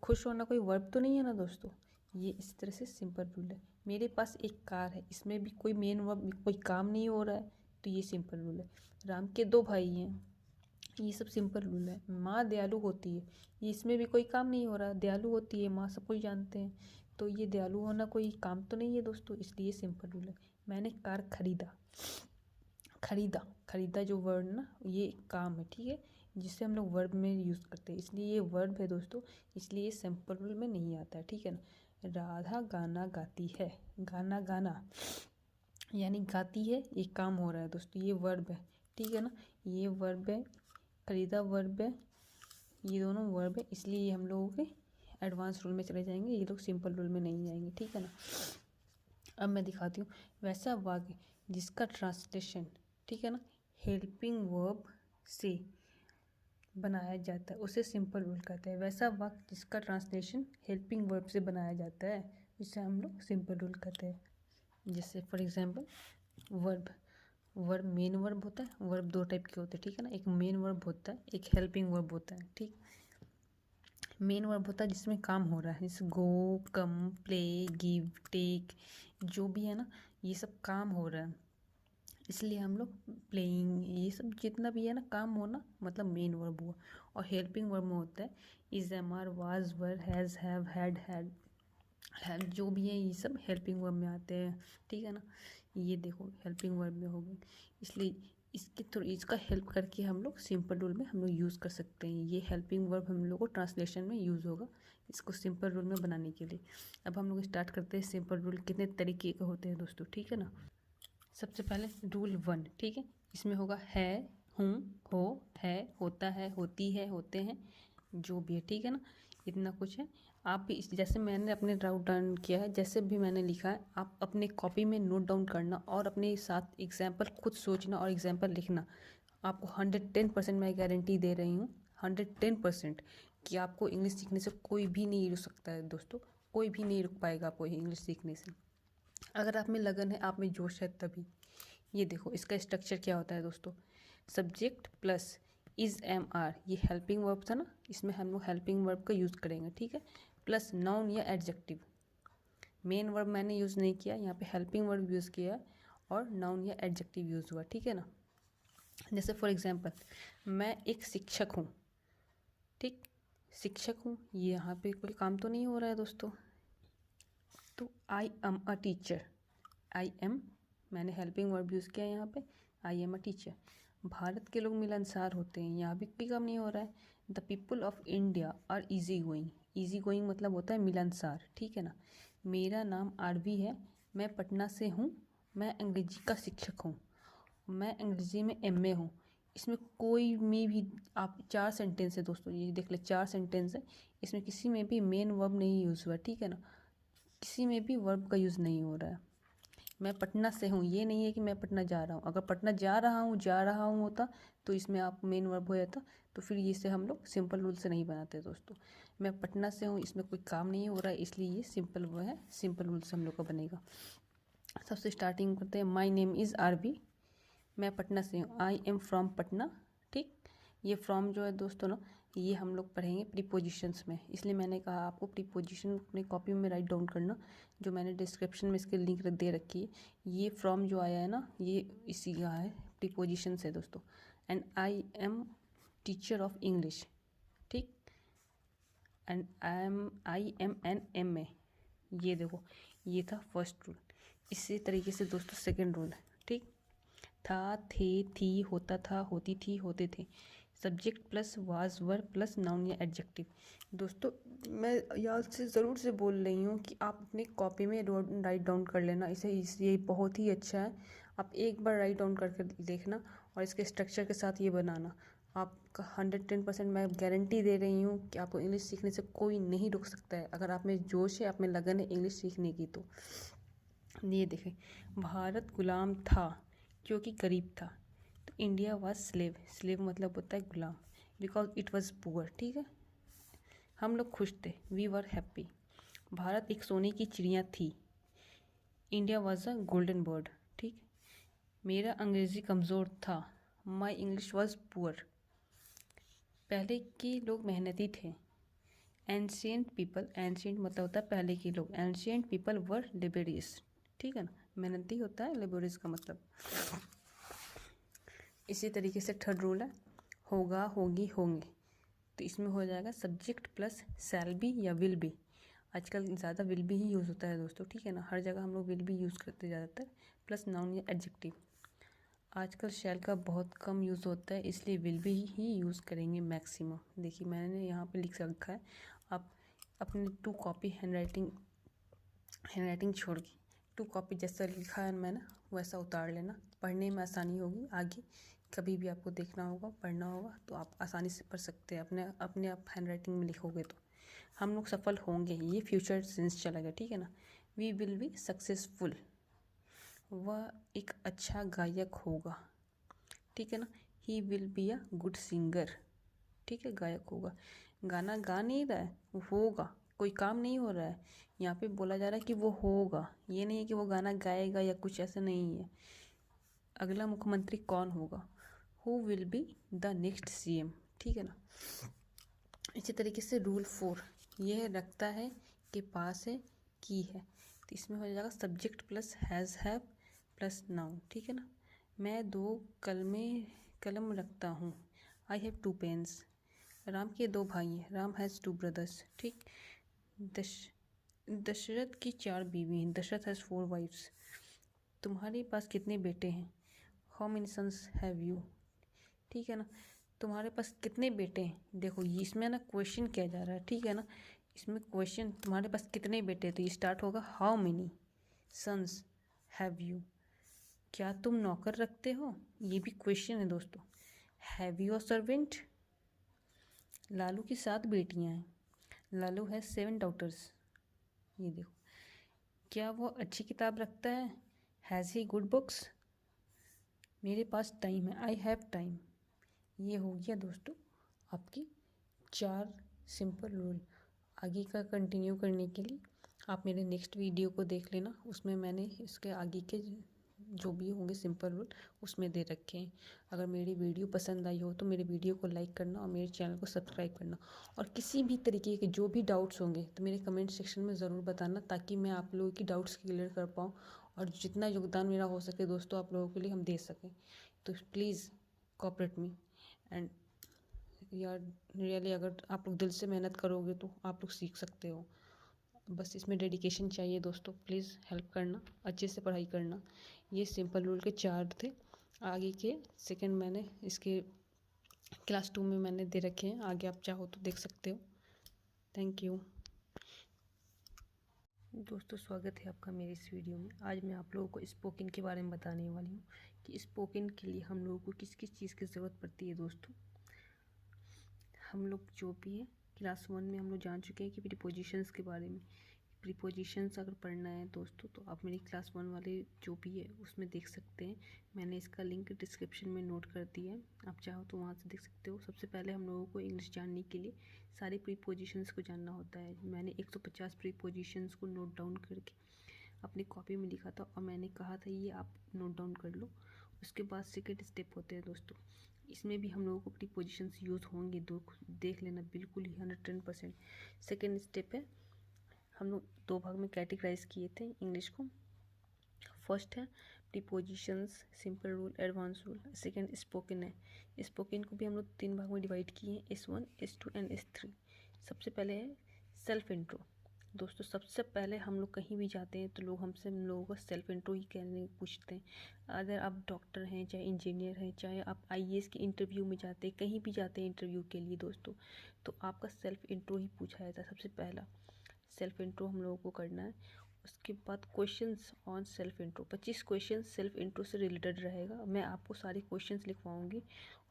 खुश होना कोई वर्ब तो नहीं है ना दोस्तों, ये इस तरह से सिंपल रूल है। मेरे पास एक कार है, इसमें भी कोई मेन वर्ब कोई काम नहीं हो रहा है, तो ये सिंपल रूल है। राम के 2 भाई हैं, ये सब सिंपल रूल है। माँ दयालु होती है, ये इसमें भी कोई काम नहीं हो रहा, दयालु होती है माँ, सब कोई जानते हैं, तो ये दयालु होना कोई काम तो नहीं है दोस्तों, इसलिए सिंपल रूल है। मैंने कार खरीदा। खरीदा, खरीदा जो वर्ड ना, ये काम है, ठीक है, जिससे हम लोग वर्ब में यूज़ करते हैं, इसलिए ये वर्ब है दोस्तों, इसलिए ये सिंपल रूल में नहीं आता है, ठीक है ना। राधा गाना गाती है। गाना गाना यानी गाती है, ये काम हो रहा है दोस्तों, ये वर्ब है, ठीक है ना। ये वर्ब है, खरीदा वर्ब है, ये दोनों वर्ब है, इसलिए ये हम लोगों के एडवांस रूल में चले जाएंगे, ये लोग सिंपल रूल में नहीं जाएंगे, ठीक है ना। अब मैं दिखाती हूँ वैसा वाक्य जिसका ट्रांसलेशन, ठीक है ना, हेल्पिंग वर्ब से बनाया जाता है, उसे सिंपल रूल कहते हैं। वैसा वाक्य जिसका ट्रांसलेशन हेल्पिंग वर्ब से बनाया जाता है, इसे हम लोग सिंपल रूल कहते हैं। जैसे for example verb main verb होता है, वर्ब 2 टाइप के होते हैं, ठीक है ना। एक मेन वर्ब होता है, एक हेल्पिंग वर्ब होता है, ठीक। मेन वर्ब होता है जिसमें काम हो रहा है, जैसे गो, कम, प्ले, गिव, टेक, जो भी है ना, ये सब काम हो रहा है, इसलिए हम लोग प्लेइंग, ये सब जितना भी है ना काम होना, मतलब मेन वर्ब हुआ। और हेल्पिंग वर्ब में होता है is, am, are, was, were, has, have, had, जो भी है ये सब हेल्पिंग वर्ब में आते हैं, ठीक है ना। ये देखो हेल्पिंग वर्ब में हो गए, इसलिए इसके थ्रू इसका हेल्प करके हम लोग सिंपल रूल में हम लोग यूज़ कर सकते हैं। ये हेल्पिंग वर्ब हम लोग को ट्रांसलेशन में यूज़ होगा, इसको सिंपल रूल में बनाने के लिए। अब हम लोग स्टार्ट करते हैं सिंपल रूल कितने तरीके के होते हैं दोस्तों, ठीक है ना। सबसे पहले रूल 1, ठीक है, इसमें होगा है, हूँ, हो, है, होता है, होती है, होते हैं, जो भी है, ठीक है ना। इतना कुछ है। आप भी जैसे मैंने अपने नोट डाउन किया है, जैसे भी मैंने लिखा है, आप अपने कॉपी में नोट डाउन करना और अपने साथ एग्जाम्पल खुद सोचना और एग्जाम्पल लिखना। आपको 110% मैं गारंटी दे रही हूँ, 110% कि आपको इंग्लिश सीखने से कोई भी नहीं रुक सकता है दोस्तों, कोई भी नहीं रुक पाएगा आपको इंग्लिश सीखने से। अगर आप में लगन है, आप में जोश है, तभी। ये देखो इसका स्ट्रक्चर क्या होता है दोस्तों, subject plus is, am, are, ये हेल्पिंग वर्ब था ना, इसमें हम लोग हेल्पिंग वर्ब का यूज़ करेंगे, ठीक है, प्लस नाउन या एडजेक्टिव। मेन वर्ब मैंने यूज़ नहीं किया, यहाँ पे हेल्पिंग वर्ब यूज़ किया और नाउन या एडजेक्टिव यूज़ हुआ, ठीक है ना। जैसे फॉर एग्जांपल मैं एक शिक्षक हूँ, ठीक, शिक्षक हूँ, ये यहाँ पे कोई काम तो नहीं हो रहा है दोस्तों, तो I am a teacher, I am, मैंने हेल्पिंग वर्ब यूज़ किया है यहाँ पे, I am a teacher. Bharat के लोग मिलनसार होते हैं, यहाँ भी कोई काम नहीं हो रहा है। The people of India are easy going, easy going मतलब होता है मिलनसार, ठीक है ना। मेरा नाम आरवी है, मैं पटना से हूँ, मैं अंग्रेजी का शिक्षक हूँ, मैं अंग्रेजी में एमए हूँ। इसमें कोई में भी आप 4 सेंटेंस है दोस्तों, ये देख ले 4 सेंटेंस है, इसमें किसी में भी मेन वर्ब नहीं यूज़ हुआ, ठीक है ना, किसी में भी वर्ब का यूज़ नहीं हो रहा है। मैं पटना से हूँ, ये नहीं है कि मैं पटना जा रहा हूँ, अगर पटना जा रहा हूँ होता तो इसमें आप मेन वर्ब हो जाता, तो फिर इसे हम लोग सिंपल रूल से नहीं बनाते दोस्तों। मैं पटना से हूँ, इसमें कोई काम नहीं हो रहा है, इसलिए ये सिंपल वो है, सिंपल रूल से हम लोग का बनेगा। सबसे स्टार्टिंग करते हैं, माई नेम इज़ आरवी, मैं पटना से हूँ, आई एम फ्रॉम पटना, ठीक। ये फ्रॉम जो है दोस्तों ना, ये हम लोग पढ़ेंगे प्रीपोजिशंस में, इसलिए मैंने कहा आपको प्रीपोजिशन अपनी कॉपी में राइट डाउन करना, जो मैंने डिस्क्रिप्शन में इसके लिंक दे रखी है। ये फ्रॉम जो आया है ना, ये इसी का है, प्रीपोजिशंस है दोस्तों। And I am teacher of English, ठीक, and I am an M A, ये देखो ये था फर्स्ट रूल। इसी तरीके से दोस्तों सेकंड रूल है, ठीक। था, थे, थी, होता था, होती थी, होते थे। Subject plus was were plus noun या एडजेक्टिव। दोस्तों मैं याद से ज़रूर से बोल रही हूँ कि आप अपनी कॉपी में राइट डाउन कर लेना, ये बहुत ही अच्छा है। आप एक बार राइट डाउन करके देखना और इसके स्ट्रक्चर के साथ ये बनाना। आपका 110% मैं गारंटी दे रही हूँ कि आपको इंग्लिश सीखने से कोई नहीं रोक सकता है, अगर आप में जोश है, आप में लगन है इंग्लिश सीखने की। तो ये देखें, भारत गुलाम था क्योंकि गरीब था। तो इंडिया वाज स्लेव, स्लेव मतलब होता है गुलाम, बिकॉज इट वाज पुअर, ठीक है। हम लोग खुश थे, वी वर हैप्पी। भारत एक सोने की चिड़िया थी, India was a golden bird, ठीक। मेरा अंग्रेज़ी कमज़ोर था, माई इंग्लिश वाज पुअर। पहले के लोग मेहनती थे, एंशियंट पीपल, एंशियंट मतलब होता है पहले के लोग, एंशियंट पीपल वर लेबोरियस, ठीक है ना, मेहनती होता है, लेबोरियस का मतलब। इसी तरीके से थर्ड रूल है, होगा, होगी, होंगे। तो इसमें हो जाएगा सब्जेक्ट प्लस शैल बी या विल बी। आजकल ज़्यादा विल बी ही यूज़ होता है दोस्तों, ठीक है ना, हर जगह हम लोग विल बी यूज़ करते ज़्यादातर, प्लस नाउन या एडजेक्टिव। आजकल शैल का बहुत कम यूज़ होता है, इसलिए विल बी ही यूज़ करेंगे मैक्सिमम। देखिए मैंने यहाँ पे लिख रखा है, आप अपने 2 कॉपी हैंडराइटिंग छोड़ के 2 कॉपी जैसा लिखा है मैंने वैसा उतार लेना, पढ़ने में आसानी होगी। आगे कभी भी आपको देखना होगा, पढ़ना होगा, तो आप आसानी से पढ़ सकते हैं, अपने आप हैंडराइटिंग में लिखोगे तो हम लोग सफल होंगे, ये फ्यूचर सेंस चलेगा, ठीक है ना। वी विल बी सक्सेसफुल, वह एक अच्छा गायक होगा, ठीक है ना। He will be a good singer, ठीक है, गायक होगा। गाना गा नहीं रहा है, वो होगा, कोई काम नहीं हो रहा है, यहाँ पे बोला जा रहा है कि वो होगा, ये नहीं है कि वो गाना गाएगा या कुछ ऐसा नहीं है। अगला मुख्यमंत्री कौन होगा, who will be the next CM, ठीक है ना। इसी तरीके से रूल 4 यह रखता है कि पास है की है, तो इसमें हो जाएगा subject plus has have plus noun, ठीक है ना। मैं 2 कलम रखता हूँ, आई हैव 2 पेन्स। राम के 2 भाई हैं, राम हैज़ 2 ब्रदर्स, ठीक। दशरथ की 4 बीवी हैं, दशरथ हैज़ 4 वाइफ्स। तुम्हारे पास कितने बेटे हैं, how many sons have you, ठीक है ना। तुम्हारे पास कितने बेटे हैं, देखो ये इसमें ना क्वेश्चन किया जा रहा है, ठीक है ना। इसमें क्वेश्चन तुम्हारे पास कितने बेटे, तो ये स्टार्ट होगा how many sons have you, क्या तुम नौकर रखते हो, ये भी क्वेश्चन है दोस्तों। Have you a servant, Lalu की 7 बेटियां हैं, लालू है 7 डॉटर्स। ये देखो, क्या वो अच्छी किताब रखता है, हैज़ ही गुड बुक्स, मेरे पास टाइम है, आई हैव टाइम। ये हो गया दोस्तों आपकी 4 सिंपल रूल। आगे का कंटिन्यू करने के लिए आप मेरे नेक्स्ट वीडियो को देख लेना, उसमें मैंने इसके आगे के जो भी होंगे सिंपल रूल उसमें दे रखे हैं। अगर मेरी वीडियो पसंद आई हो तो मेरे वीडियो को लाइक करना और मेरे चैनल को सब्सक्राइब करना, और किसी भी तरीके के जो भी डाउट्स होंगे तो मेरे कमेंट सेक्शन में ज़रूर बताना, ताकि मैं आप लोगों की डाउट्स क्लियर कर पाऊँ और जितना योगदान मेरा हो सके दोस्तों आप लोगों के लिए हम दे सकें। तो प्लीज़ कोऑपरेट मी एंड यार रियली, अगर आप लोग दिल से मेहनत करोगे तो आप लोग सीख सकते हो, बस इसमें डेडिकेशन चाहिए दोस्तों। प्लीज़ हेल्प करना, अच्छे से पढ़ाई करना। ये सिंपल रूल के 4 थे, आगे के सेकंड मैंने इसके क्लास 2 में मैंने दे रखे हैं, आगे आप चाहो तो देख सकते हो। थैंक यू दोस्तों, स्वागत है आपका मेरे इस वीडियो में। आज मैं आप लोगों को स्पोकन के बारे में बताने वाली हूँ कि स्पोकन के लिए हम लोगों को किस किस चीज़ की ज़रूरत पड़ती है दोस्तों। हम लोग जो भी है क्लास 1 में हम लोग जान चुके हैं कि प्रीपोजिशंस के बारे में। प्रीपोजिशंस अगर पढ़ना है दोस्तों तो आप मेरी क्लास 1 वाले जो भी है उसमें देख सकते हैं, मैंने इसका लिंक डिस्क्रिप्शन में नोट कर दिया है, आप चाहो तो वहाँ से देख सकते हो। सबसे पहले हम लोगों को इंग्लिश जानने के लिए सारे प्रीपोजिशंस को जानना होता है। मैंने 150 प्रीपोजिशंस को नोट डाउन करके अपनी कॉपी में लिखा था और मैंने कहा था ये आप नोट डाउन कर लो। उसके बाद सेकेंड स्टेप होते हैं दोस्तों, इसमें भी हम लोगों को प्रीपोजिशंस यूज़ होंगे, देख लेना बिल्कुल ही 110%। सेकेंड स्टेप है, हम लोग 2 भाग में कैटेगराइज किए थे इंग्लिश को। फर्स्ट है prepositions, simple rule, advance rule. Second spoken है, स्पोकन को भी हम लोग 3 भाग में डिवाइड किए हैं, S1, S2 एंड S3। सबसे पहले है सेल्फ इंट्रो। दोस्तों सबसे पहले हम लोग कहीं भी जाते हैं तो हम लोगों को सेल्फ इंट्रो ही कहने पूछते हैं। अगर आप डॉक्टर हैं, चाहे इंजीनियर हैं, चाहे आप आईएएस के इंटरव्यू में जाते हैं, कहीं भी जाते हैं इंटरव्यू के लिए दोस्तों, तो आपका सेल्फ इंट्रो ही पूछा जाता है। सबसे पहला सेल्फ इंट्रो हम लोगों को करना है। उसके बाद questions on self intro, 25 question self intro से रिलेटेड रहेगा। मैं आपको सारे क्वेश्चंस लिखवाऊंगी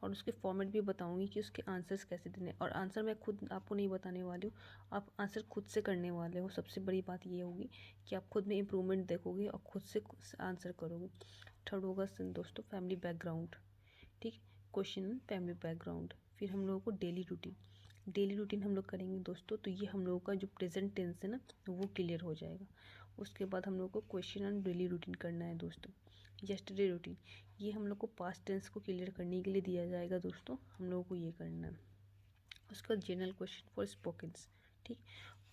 और उसके फॉर्मेट भी बताऊंगी कि उसके आंसर्स कैसे देने। और आंसर मैं खुद आपको नहीं बताने वाली हूँ, आप आंसर खुद से करने वाले हो। सबसे बड़ी बात ये होगी कि आप खुद में इम्प्रूवमेंट देखोगे और खुद से आंसर करोगे। थर्ड होगा दोस्तों फैमिली बैकग्राउंड, ठीक है, क्वेश्चन फैमिली बैकग्राउंड। फिर हम लोगों को डेली रूटीन हम लोग करेंगे दोस्तों, तो ये हम लोगों का जो प्रेजेंट टेंस है ना वो क्लियर हो जाएगा। उसके बाद हम लोग को क्वेश्चन ऑन डेली रूटीन करना है दोस्तों। यस्टरडे रूटीन, ये हम लोग को पास्ट टेंस को क्लियर करने के लिए दिया जाएगा दोस्तों, हम लोगों को ये करना है। उसके बाद जनरल क्वेश्चन फॉर स्पोकन्स, ठीक।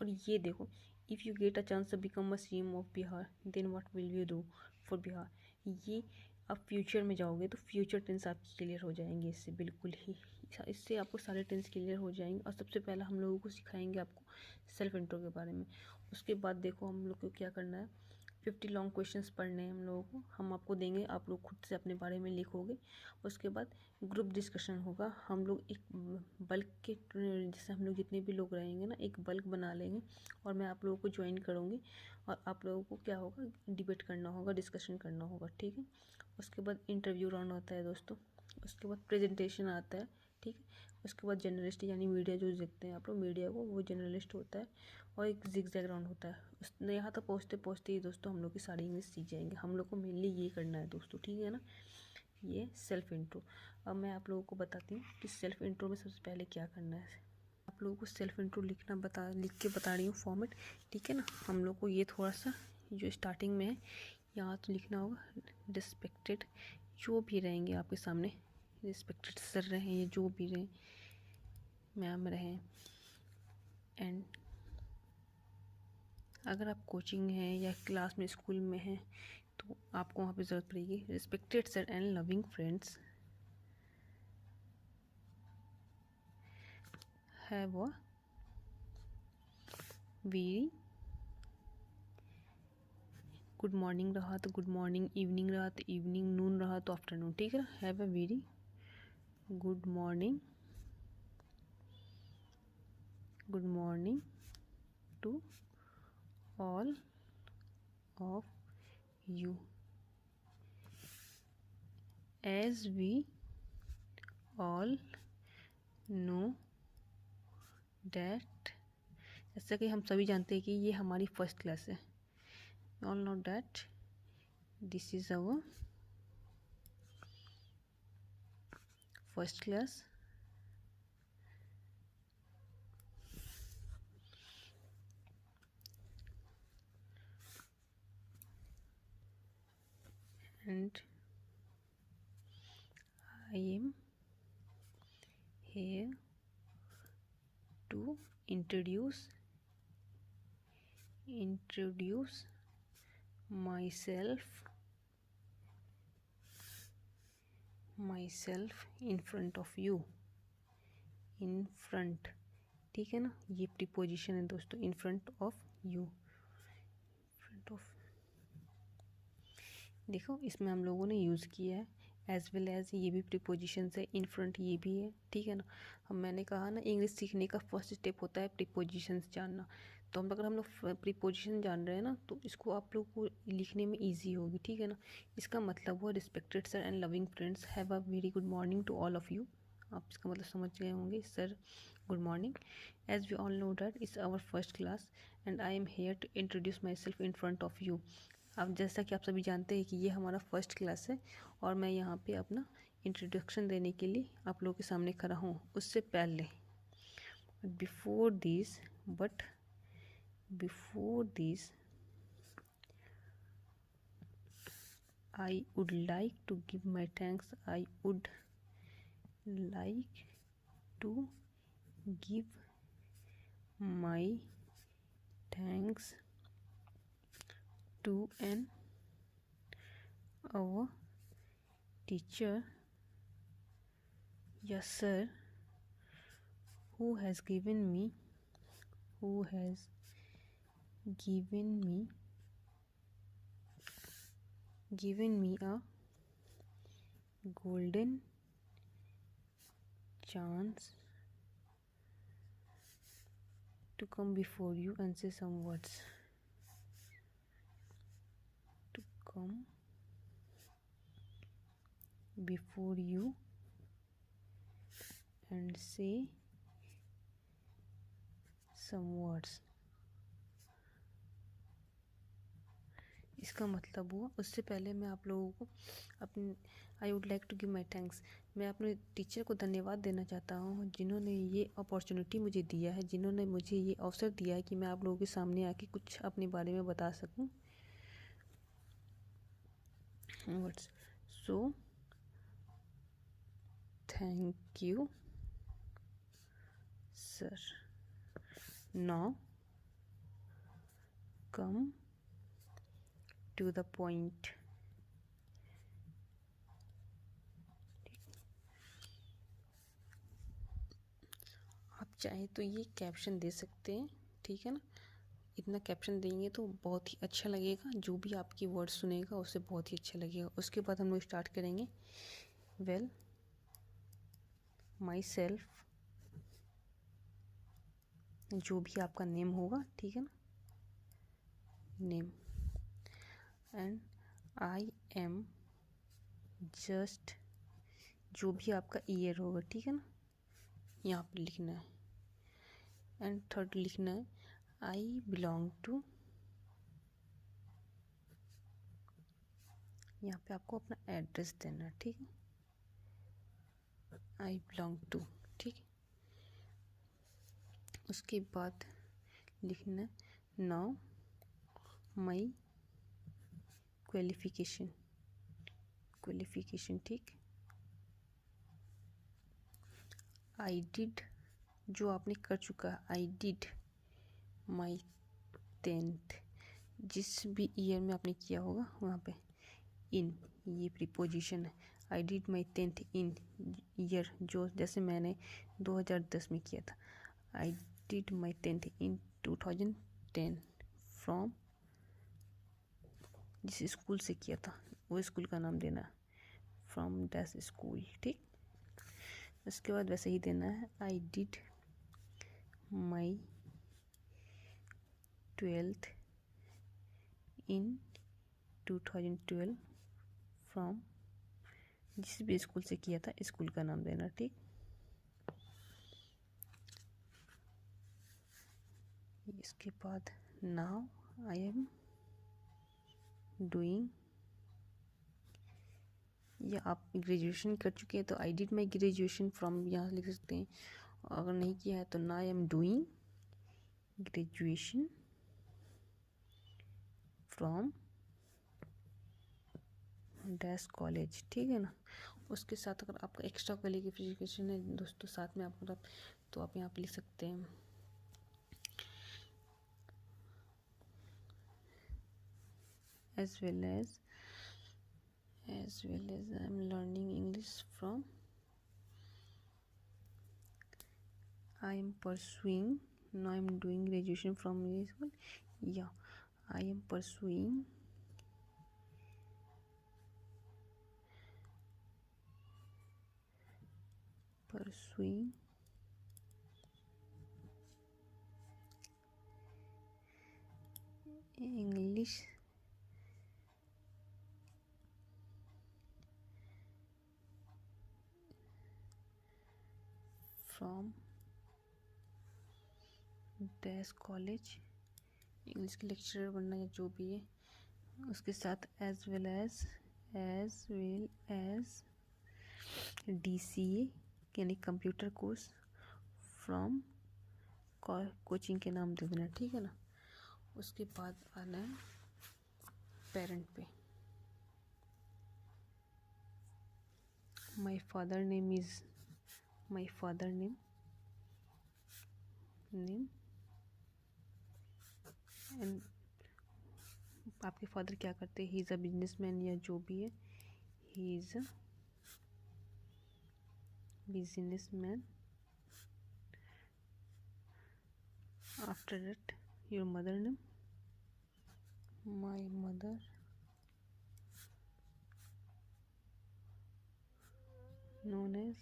और ये देखो, if you get a chance to become a CM of Bihar then what will you do for Bihar. ये आप फ्यूचर में जाओगे तो फ्यूचर टेंस आपकी क्लियर हो जाएंगे इससे, बिल्कुल ही इससे आपको सारे टेंस क्लियर हो जाएंगे। और सबसे पहला हम लोगों को सिखाएंगे आपको सेल्फ इंट्रो के बारे में। उसके बाद देखो हम लोग को क्या करना है, 50 लॉन्ग क्वेश्चंस पढ़ने हैं हम लोगों को, हम आपको देंगे, आप लोग खुद से अपने बारे में लिखोगे। उसके बाद ग्रुप डिस्कशन होगा, हम लोग एक बल्क के जैसे हम लोग जितने भी लोग रहेंगे ना एक बल्क बना लेंगे और मैं आप लोगों को ज्वाइन करूँगी और आप लोगों को क्या होगा, डिबेट करना होगा, डिस्कशन करना होगा, ठीक है। उसके बाद इंटरव्यू राउंड होता है दोस्तों। उसके बाद प्रेजेंटेशन आता है, ठीक है। उसके बाद जर्नलिस्ट यानी मीडिया जो देखते हैं आप लोग मीडिया को, वो जर्नलिस्ट होता है। और एक जिगजैग राउंड होता है। यहाँ तक पहुँचते पहुँचते ही दोस्तों हम लोग की सारी इंग्लिश सीख जाएंगे। हम लोग को मेनली ये करना है दोस्तों, ठीक है ना। ये सेल्फ इंट्रो। अब मैं आप लोगों को बताती हूँ कि सेल्फ इंट्रो में सबसे पहले क्या करना है। आप लोगों को सेल्फ इंट्रो लिख के बता रही हूँ फॉर्मेट, ठीक है ना। हम लोग को ये थोड़ा सा जो स्टार्टिंग में है यहाँ तो लिखना होगा रिस्पेक्टेड, जो भी रहेंगे आपके सामने, रिस्पेक्टेड सर रहे या जो भी रहे, मैम रहे। एंड अगर आप कोचिंग है या क्लास में स्कूल में हैं तो आपको वहाँ पे ज़रूरत पड़ेगी respected sir and loving friends have a very good morning रहा तो गुड मॉर्निंग, इवनिंग रहा तो इवनिंग, नून रहा तो आफ्टरनून, ठीक है। Have a very good morning to all of you as we all know that, जैसा कि हम सभी जानते हैं कि ये हमारी फर्स्ट क्लास है। All know that this is our first class and I am here to introduce myself in front of you, in front, ठीक है ना। ये प्रीपोजिशन है दोस्तों, इन front of you, front of. देखो इसमें हम लोगों ने यूज़ किया है एज वेल एज, ये भी प्रीपोजिशन है, इन फ्रंट ये भी है, ठीक है ना। हम मैंने कहा ना इंग्लिश सीखने का फर्स्ट स्टेप होता है प्रीपोजिशंस जानना। तो अगर हम लोग प्रीपोजिशन जान रहे हैं ना तो इसको आप लोग को लिखने में ईजी होगी, ठीक है ना। इसका मतलब हुआ respected sir and loving friends have a very good morning to all of you. आप इसका मतलब समझ गए होंगे, sir good morning, as we all know that is our first class and I am here to introduce myself in front of you. अब जैसा कि आप सभी जानते हैं कि ये हमारा फर्स्ट क्लास है और मैं यहाँ पे अपना इंट्रोडक्शन देने के लिए आप लोगों के सामने खड़ा हूँ। उससे पहले before this I would like to give my thanks. I would like to give my thanks to our teacher, yes sir, who has given me given me a golden chance to come before you and say some words. To come before you and say some words. इसका मतलब हुआ, उससे पहले मैं आप लोगों को अपने I would like to give my thanks, मैं अपने टीचर को धन्यवाद देना चाहता हूँ जिन्होंने ये अपॉर्चुनिटी मुझे दिया है, जिन्होंने मुझे ये अवसर दिया है कि मैं आप लोगों के सामने आके कुछ अपने बारे में बता सकूँ words. So thank you sir. Now come to the point. आप चाहे तो ये कैप्शन दे सकते हैं, ठीक है ना. इतना कैप्शन देंगे तो बहुत ही अच्छा लगेगा, जो भी आपकी वर्ड सुनेगा उसे बहुत ही अच्छा लगेगा. उसके बाद हम लोग स्टार्ट करेंगे. वेल माई सेल्फ, जो भी आपका नेम होगा, ठीक है ना, name. And I am just, जो भी आपका ईयर होगा, ठीक है ना, यहाँ पे लिखना है. एंड थर्ड लिखना है आई बिलोंग टू, यहाँ पे आपको अपना एड्रेस देना है, ठीक है. आई बिलोंग टू, ठीक. उसके बाद लिखना है नाउ माई क्वालिफिकेशन, ठीक. आई डिड, जो आपने कर चुका है, आई डिड माई 10th, जिस भी ईयर में आपने किया होगा वहाँ पे इन, ये प्रीपोजिशन है. आई did my 10th in year, जो जैसे मैंने 2010 में किया था. आई did my 10th in 2010 from, जिस स्कूल से किया था वो स्कूल का नाम देना है, फ्रॉम डैश स्कूल, ठीक. उसके बाद वैसे ही देना है आई did my 12th in 2012 from, जिस भी स्कूल से किया था स्कूल का नाम देना, ठीक. इसके बाद नाउ आई एम डूइंग, या आप ग्रेजुएशन कर चुके हैं तो आई डिड माई ग्रेजुएशन फ्रॉम यहाँ लिख सकते हैं. अगर नहीं किया है तो now I am doing graduation from dash college, ठीक है ना. उसके साथ अगर आपका एक्स्ट्रा क्वालिफिकेशन है दोस्तों साथ में आप तो आप यहाँ पे लिख सकते हैं as well as I am learning English from, I am pursuing, now I am doing graduation from English school. Yeah, I am pursuing English from dash college, English के लेक्चरर बनना या जो भी है. उसके साथ एज वेल एज DCA यानी कंप्यूटर कोर्स फ्रॉम कोचिंग के नाम दे देना, ठीक है ना. उसके बाद आना है पेरेंट पे. माई फादर नेम एंड आपके फादर क्या करते हैं, ही इज़ अ बिजनेसमैन या जो भी है, ही is a businessman. After that your mother name, my mother known as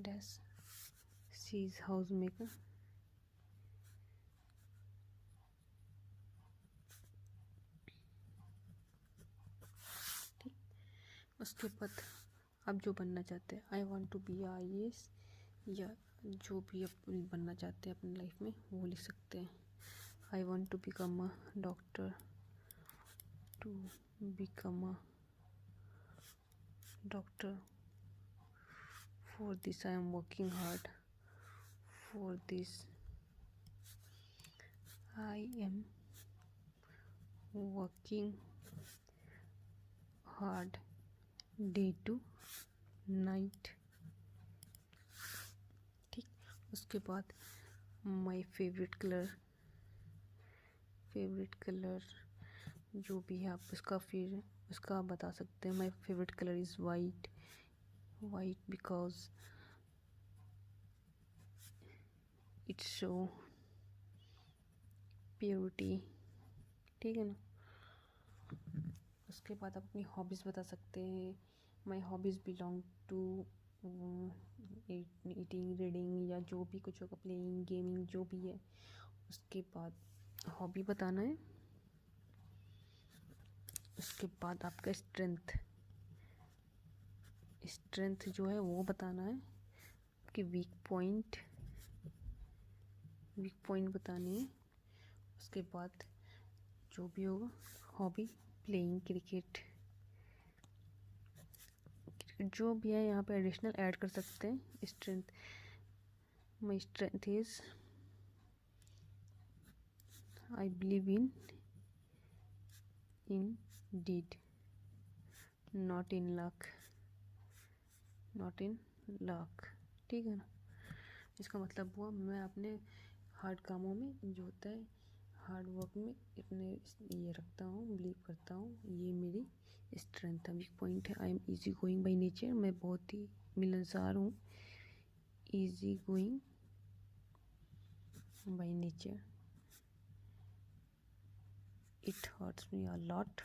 dash she is housemaker. ठीक, उसके बाद आप जो बनना चाहते हैं, I want to be IAS या जो भी आप बनना चाहते हैं अपनी लाइफ में वो लिख सकते हैं। I want to become a doctor, to become a doctor, for this I am working hard, for this I am working hard day to night। ठीक, उसके बाद माय फेवरेट कलर जो भी है आप उसका आप बता सकते हैं। My favourite colour is white because it's show purity. ठीक है ना। उसके बाद आप अपनी हॉबीज़ बता सकते हैं। My hobbies belong to eating, reading या जो भी कुछ होगा, प्लेइंग, गेमिंग जो भी है। उसके बाद हॉबी बताना है। उसके बाद आपका स्ट्रेंथ जो है वो बताना है। आपकी वीक पॉइंट बतानी है। उसके बाद जो भी होगा हॉबी, प्लेइंग क्रिकेट जो भी है यहाँ पे एडिशनल ऐड कर सकते हैं। Strength, my strength is I believe in deed, not in luck. ठीक है ना। इसका मतलब हुआ मैं अपने हार्ड कामों में जो होता है, हार्ड वर्क में इतने ये रखता हूँ, बिलीव करता हूँ। ये मेरी स्ट्रेंथ है। वीक पॉइंट है, I am easy going by nature, मैं बहुत ही मिलनसार हूँ। Easy going by nature, it hurts me a lot,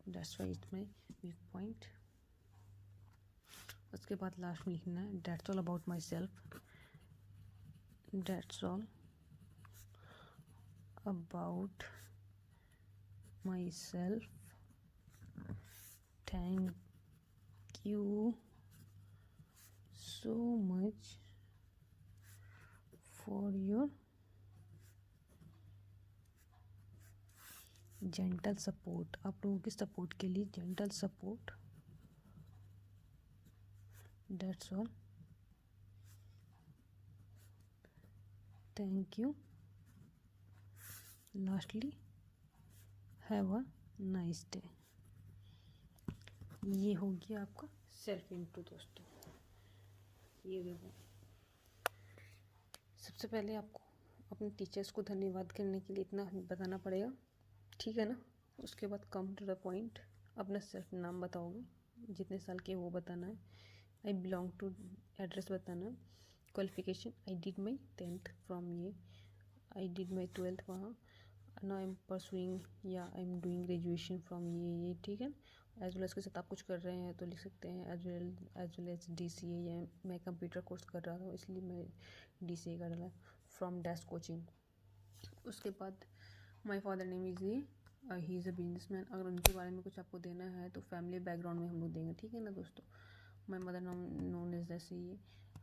that's why it's my weak point. उसके बाद लास्ट में लिखना है that's all about my self, that's all about my self, thank you so much for your gentle support. आप लोगों के सपोर्ट के लिए gentle support, that's all, thank you, lastly have a nice day. ये हो गया आपका सेल्फ इंट्रो दोस्तों। ये देखो, सबसे पहले आपको अपने टीचर्स को धन्यवाद करने के लिए इतना बताना पड़ेगा। ठीक है ना। उसके बाद कम टू द पॉइंट, अपना सेल्फ नाम बताओगे, जितने साल के वो बताना है। आई बिलोंग टू एड्रेस बताना है। Qualification, I did my 10th from ये, आई डिड माई 12th वहाँ, नाउ आई एम परसुइंग या I am doing graduation from ये। ठीक है। एज वेल इसके साथ आप कुछ कर रहे हैं तो लिख सकते हैं एज वेल एज DCA, या मैं कंप्यूटर कोर्स कर रहा था इसलिए मैं DCA कर रहा, फ्रॉम डैश कोचिंग। उसके बाद my father name is he is a businessman. अगर उनके बारे में कुछ आपको देना है तो फैमिली बैकग्राउंड में हम लोग देंगे। ठीक है ना दोस्तों। माई मदर नोन एज जैसे ये,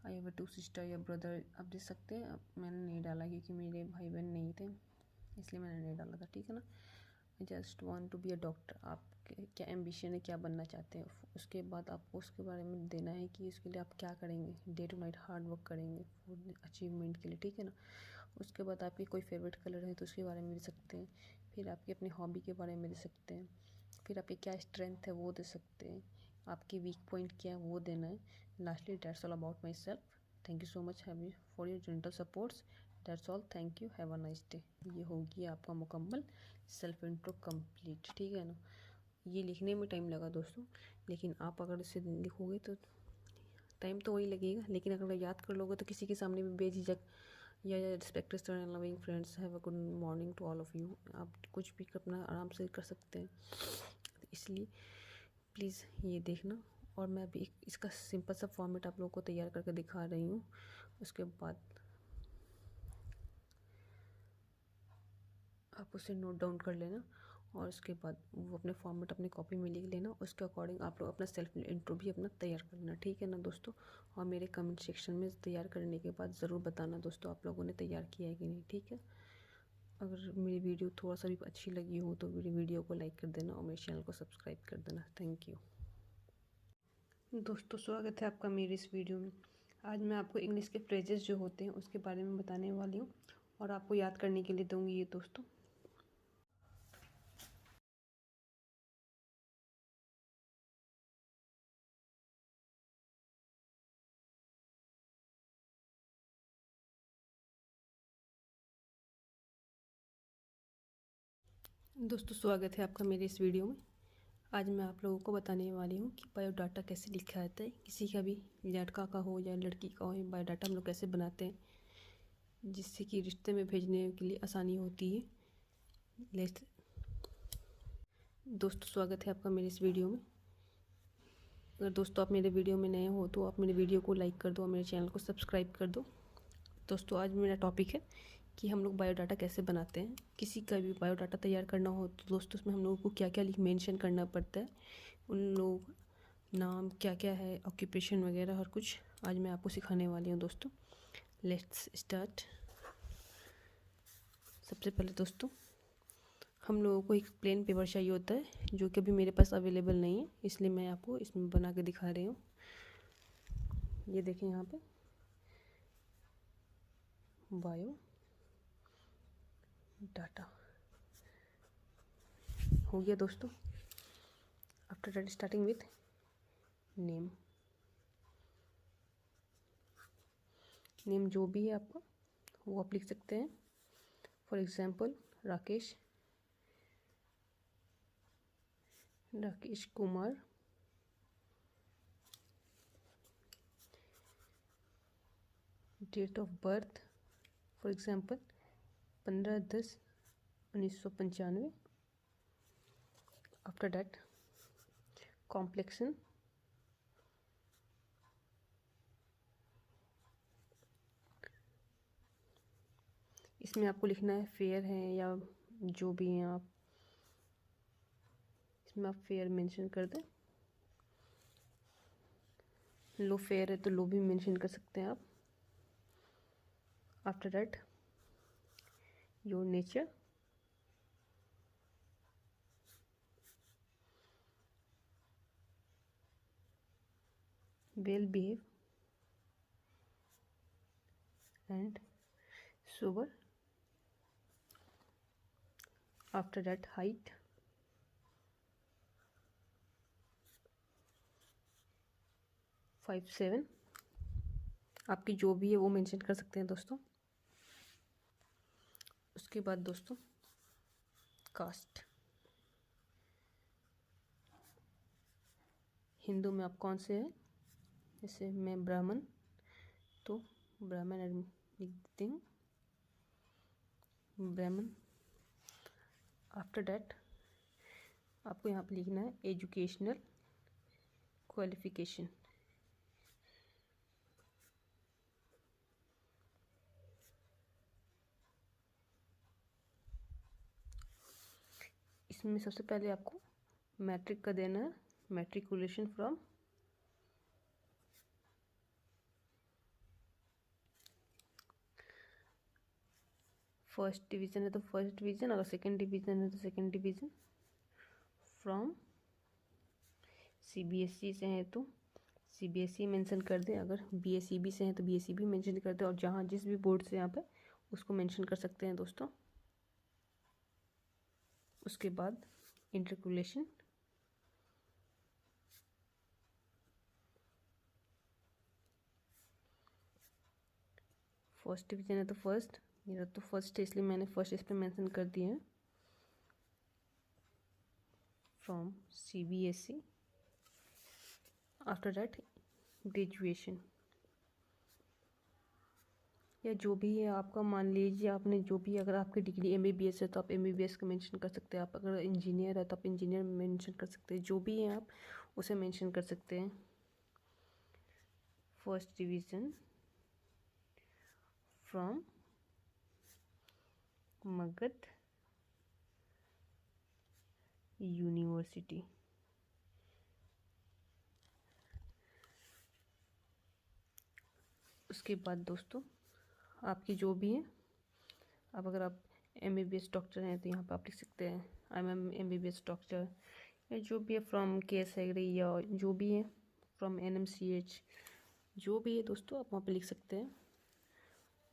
आई हैव अ 2 सिस्टर या ब्रदर आप दे सकते हैं। मैंने नहीं डाला क्योंकि मेरे भाई बहन नहीं थे, इसलिए मैंने नहीं डाला था। ठीक है ना। I just want to be a doctor. आप क्या एम्बिशन है, क्या बनना चाहते हैं। उसके बाद आपको उसके बारे में देना है कि इसके लिए आप क्या करेंगे, day to night hard work करेंगे अचीवमेंट के लिए। ठीक है ना। उसके बाद आपकी कोई फेवरेट कलर है तो उसके बारे में दे सकते हैं। फिर आपकी अपनी हॉबी के बारे में दे सकते हैं। फिर आपकी क्या स्ट्रेंथ है वो दे सकते हैं। आपकी वीक पॉइंट क्या है वो देना है। Lastly that's all about my self, thank you so much have for your gentle supports, that's all, thank you, have a nice day. ये होगी आपका मुकम्मल सेल्फ इंट्रो कंप्लीट। ठीक है ना। ये लिखने में टाइम लगा दोस्तों, लेकिन आप अगर इसे लिखोगे तो टाइम तो वही लगेगा, लेकिन अगर याद कर लोगे तो किसी के सामने भी बेझिझक या respected student and loving friends, have a good morning to all of you, आप कुछ भी अपना आराम से कर सकते हैं। इसलिए प्लीज़ ये देखना। और मैं अभी इसका सिंपल सा फॉर्मेट आप लोगों को तैयार करके दिखा रही हूँ। उसके बाद आप उसे नोट डाउन कर लेना और उसके बाद वो अपने फॉर्मेट अपने कॉपी में लिख लेना। उसके अकॉर्डिंग आप लोग अपना सेल्फ इंट्रो भी अपना तैयार कर लेना, ठीक है ना दोस्तों। और मेरे कमेंट सेक्शन में तैयार करने के बाद ज़रूर बताना दोस्तों आप लोगों ने तैयार किया है कि नहीं, ठीक है। अगर मेरी वीडियो थोड़ा सा भी अच्छी लगी हो तो मेरी वीडियो को लाइक कर देना और मेरे चैनल को सब्सक्राइब कर देना। थैंक यू दोस्तों, स्वागत है आपका मेरी इस वीडियो में। आज मैं आपको इंग्लिश के फ्रेजेस जो होते हैं उसके बारे में बताने वाली हूँ और आपको याद करने के लिए दूँगी ये दोस्तों। दोस्तों, स्वागत है आपका मेरे इस वीडियो में। आज मैं आप लोगों को बताने वाली हूँ कि बायोडाटा कैसे लिखा जाता है। किसी का भी लड़का का हो या लड़की का हो, बायोडाटा हम लोग कैसे बनाते हैं जिससे कि रिश्ते में भेजने के लिए आसानी होती है। लेट्स दोस्तों, स्वागत है आपका मेरे इस वीडियो में। अगर दोस्तों आप मेरे वीडियो में नए हो तो आप मेरे वीडियो को लाइक कर दो और मेरे चैनल को सब्सक्राइब कर दो। दोस्तों, आज मेरा टॉपिक है कि हम लोग बायोडाटा कैसे बनाते हैं। किसी का भी बायोडाटा तैयार करना हो तो दोस्तों उसमें हम लोगों को क्या क्या मेंशन करना पड़ता है, उन लोग नाम क्या क्या है, ऑक्यूपेशन वगैरह हर कुछ आज मैं आपको सिखाने वाली हूँ दोस्तों। Let's start. सबसे पहले दोस्तों हम लोगों को एक प्लेन पेपर चाहिए होता है जो कि अभी मेरे पास अवेलेबल नहीं है, इसलिए मैं आपको इसमें बना के दिखा रही हूँ। ये देखें यहाँ पे बायो डाटा हो गया दोस्तों। After that starting with name. Name जो भी है आपका वो आप लिख सकते हैं। For example Rakesh Kumar. Date of birth for example 15/10/1995। After that complexion, इसमें आपको लिखना है फेयर है या जो भी हैं आप, इसमें आप फेयर मेंशन कर दें। लो फेयर है तो लो भी मेंशन कर सकते हैं आप। After that your nature, well behave and sober. After that height, 5'7", आपकी जो भी है वो मेंशन कर सकते हैं दोस्तों। उसके बाद दोस्तों कास्ट, हिंदू में आप कौन से हैं, जैसे मैं ब्राह्मण तो ब्राह्मण लिख देती हूँ, ब्राह्मण। आफ्टर डैट आपको यहाँ पे लिखना है एजुकेशनल क्वालिफिकेशन। इसमें सबसे पहले आपको मैट्रिक का देना है, मैट्रिकुलेशन फ्रॉम फर्स्ट डिवीज़न है तो फर्स्ट डिवीज़न, अगर सेकंड डिवीज़न है तो सेकंड डिवीज़न। फ्रॉम सीबीएसई से हैं तो सीबीएसई मेंशन कर दें, अगर बीएसईबी से हैं तो बीएसईबी मेंशन कर दें, और जहाँ जिस भी बोर्ड से यहाँ पे उसको मेंशन कर सकते हैं दोस्तों। उसके बाद इंटरकुलेशन, फर्स्ट डिवीज़न है तो फर्स्ट, मेरा तो फर्स्ट है इसलिए मैंने फर्स्ट इस पर मेंशन कर दिए हैं। From CBSE. After that graduation या जो भी है आपका, मान लीजिए आपने जो भी, अगर आपकी डिग्री एमबीबीएस है तो आप एमबीबीएस का मेंशन कर सकते हैं, आप अगर इंजीनियर है तो आप इंजीनियर मेंशन कर सकते हैं, जो भी है आप उसे मेंशन कर सकते हैं। First division from Magadh university. उसके बाद दोस्तों आपकी जो भी है, अब अगर आप एमबीबीएस डॉक्टर हैं तो यहाँ पे आप लिख सकते हैं आई एम एमबीबीएस डॉक्टर, या जो भी है फ्रॉम केएस एग्री, या जो भी है फ्रॉम एनएमसीएच, जो भी है दोस्तों आप वहाँ पे लिख सकते हैं।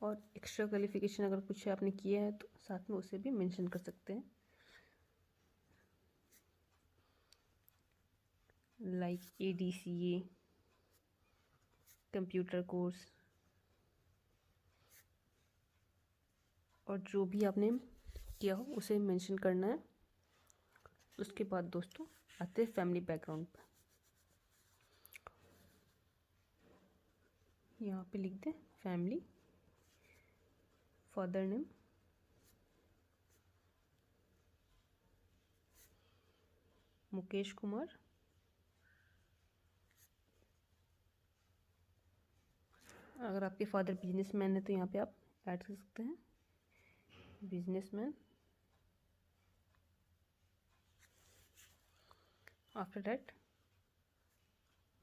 और एक्स्ट्रा क्वालिफिकेशन अगर कुछ आपने किया है तो साथ में उसे भी मेंशन कर सकते हैं, लाइक ADCA कंप्यूटर कोर्स, और जो भी आपने किया हो उसे मेंशन करना है। उसके बाद दोस्तों आते हैं फैमिली बैकग्राउंड पर। यहाँ पे लिख दें family, father name, Mukesh Kumar, अगर आपके फादर बिजनेसमैन है तो यहाँ पे आप ऐड कर सकते हैं businessman. After that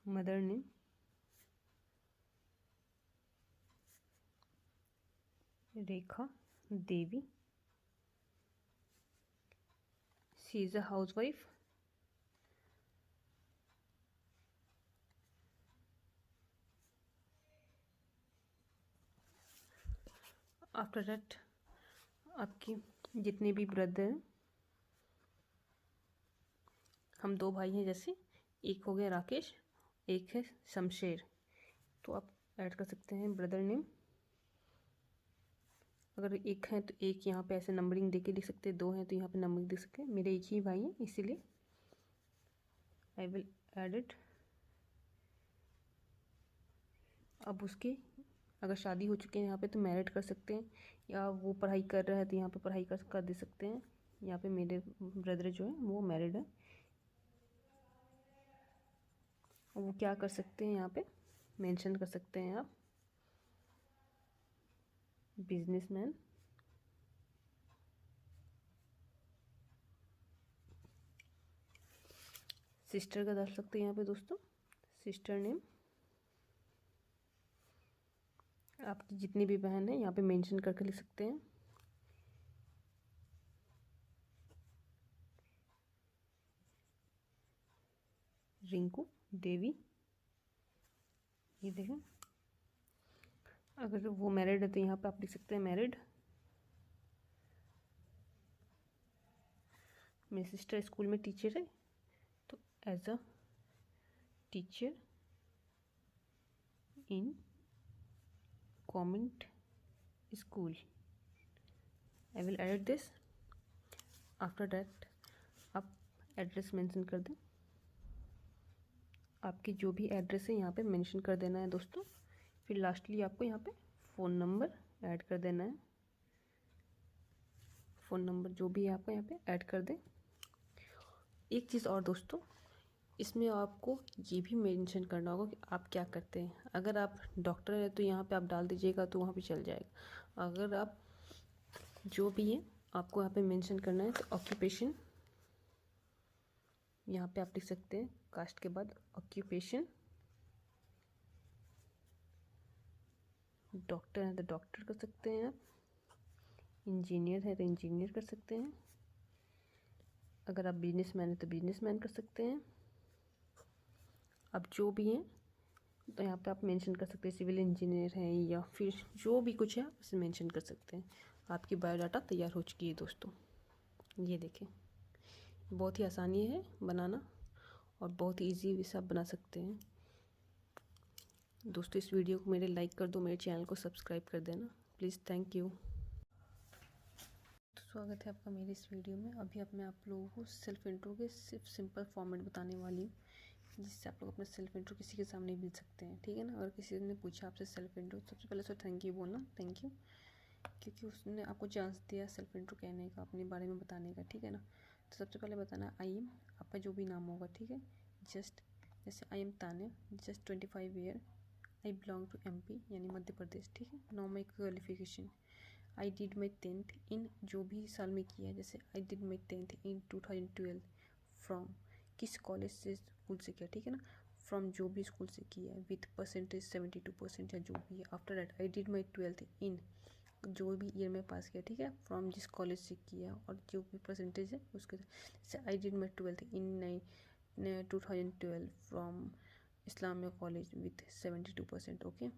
mother name, Rekha Devi, she is a housewife. After that आपकी जितने भी ब्रदर हैं, हम 2 भाई हैं, जैसे एक हो गया राकेश, एक है शमशेर, तो आप ऐड कर सकते हैं ब्रदर नेम। अगर एक है तो एक यहाँ पे ऐसे नंबरिंग देके लिख सकते हैं, 2 हैं तो यहाँ पे नंबरिंग देख सकते हैं। मेरे एक ही भाई हैं इसीलिए आई विल ऐड इट। अब उसके अगर शादी हो चुकी है यहाँ पे तो मैरिड कर सकते हैं, या वो पढ़ाई कर रहा है तो यहाँ पे पढ़ाई कर दे सकते हैं। यहाँ पे मेरे ब्रदर जो है वो मैरिड है, वो क्या कर सकते हैं यहाँ पे मेंशन कर सकते हैं आप बिजनेसमैन। सिस्टर का डाल सकते हैं यहाँ पे दोस्तों, सिस्टर नेम। आपकी जितनी भी बहन है यहाँ पे मेंशन करके लिख सकते हैं। रिंकू देवी, ये देखें, अगर वो मैरिड है तो यहाँ पे आप लिख सकते हैं मैरिड। मेरी सिस्टर स्कूल में टीचर है तो as a teacher in convent school I will add this. After that आप एड्रेस मेंशन कर दें, आपकी जो भी एड्रेस है यहाँ पे मेंशन कर देना है दोस्तों। फिर लास्टली आपको यहाँ पे फ़ोन नंबर ऐड कर देना है, फ़ोन नंबर जो भी है आपको यहाँ पे ऐड कर दें। एक चीज़ और दोस्तों, इसमें आपको ये भी मेंशन करना होगा कि आप क्या करते हैं। अगर आप डॉक्टर हैं तो यहाँ पे आप डाल दीजिएगा तो वहाँ पे चल जाएगा। अगर आप जो भी है आपको यहाँ पे मेंशन करना है तो ऑक्यूपेशन यहाँ पे आप लिख सकते हैं, कास्ट के बाद ऑक्यूपेशन। डॉक्टर है तो डॉक्टर कर सकते हैं आप, इंजीनियर है तो इंजीनियर कर सकते हैं, अगर आप बिजनेसमैन है तो बिजनेसमैन कर सकते हैं। अब जो भी हैं तो यहाँ पे आप मेंशन कर सकते हैं सिविल इंजीनियर हैं, या फिर जो भी कुछ है उसे मेंशन कर सकते हैं। आपकी बायोडाटा तैयार हो चुकी है दोस्तों, ये देखें, बहुत ही आसानी है बनाना और बहुत ही ईजी भी आप बना सकते हैं दोस्तों। इस वीडियो को मेरे लाइक कर दो, मेरे चैनल को सब्सक्राइब कर देना प्लीज़, थैंक यू। स्वागत है आपका मेरे इस वीडियो में। अभी अब मैं आप लोगों को सेल्फ इंट्रो के सिर्फ सिंपल फॉर्मेट बताने वाली हूँ जिससे आप लोग अपना सेल्फ इंट्रो किसी के सामने मिल सकते हैं, ठीक है ना। अगर किसी ने पूछा आपसे सेल्फ इंट्रो, सबसे पहले तो थैंक यू बोलना, थैंक यू, क्योंकि उसने आपको चांस दिया सेल्फ इंट्रो कहने का, अपने बारे में बताने का, ठीक है ना। तो सबसे पहले बताना आई एम, आपका जो भी नाम होगा, ठीक है। जस्ट जैसे I am Tanya, just 25 year, I belong to MP यानी मध्य प्रदेश, ठीक है। Now my qualification, I did my 10th in, जो भी साल में किया है, जैसे I did my 10th in 2012 from, किस कॉलेज से स्कूल से किया, ठीक है ना। फ्रॉम जो भी स्कूल से किया है विथ परसेंटेज 72% या जो भी है। After that I did my 12th इन, जो भी ईयर में पास किया, ठीक है। फ्रॉम जिस कॉलेज से किया और जो भी परसेंटेज है उसके, जैसे I did my 12th in 2012 from Islamia college with 72%, okay.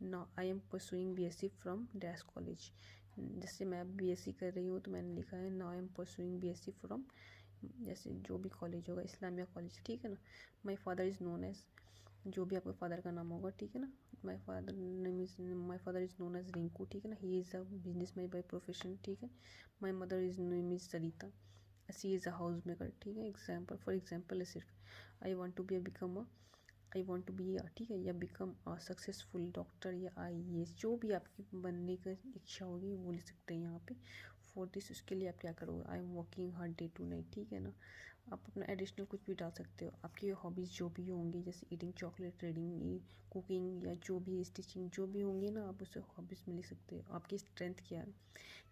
Now I am pursuing BSc from dash college, जैसे मैं BSc कर रही हूँ तो मैंने लिखा है now I am pursuing BSc from, जैसे जो भी कॉलेज होगा इस्लामिया कॉलेज, ठीक है ना। My father is known as, जो भी आपके फादर का नाम होगा, ठीक है ना। My father is known as Rinku, ठीक है ना। He is a businessman by profession, ठीक है। My mother is name is Sarita, she is a house maker, ठीक है। एग्जाम्पल, फॉर एग्जाम्पल है सिर्फ आई वॉन्ट टू बी ठीक है, या बिकम अ सक्सेसफुल डॉक्टर या IAS, जो भी आपकी बनने की इच्छा होगी वो लिख सकते हैं यहाँ पे। फॉर दिस, उसके लिए आप क्या करोगे, I am working hard day to night, ठीक है ना। आप अपना एडिशनल कुछ भी डाल सकते हो, आपकी हॉबीज़ जो भी होंगी, जैसे ईटिंग चॉकलेट, रीडिंग, कुकिंग, या जो भी स्टिचिंग जो भी होंगी ना, आप उसे हॉबीज़ में लिख सकते हो। आपकी स्ट्रेंथ क्या है,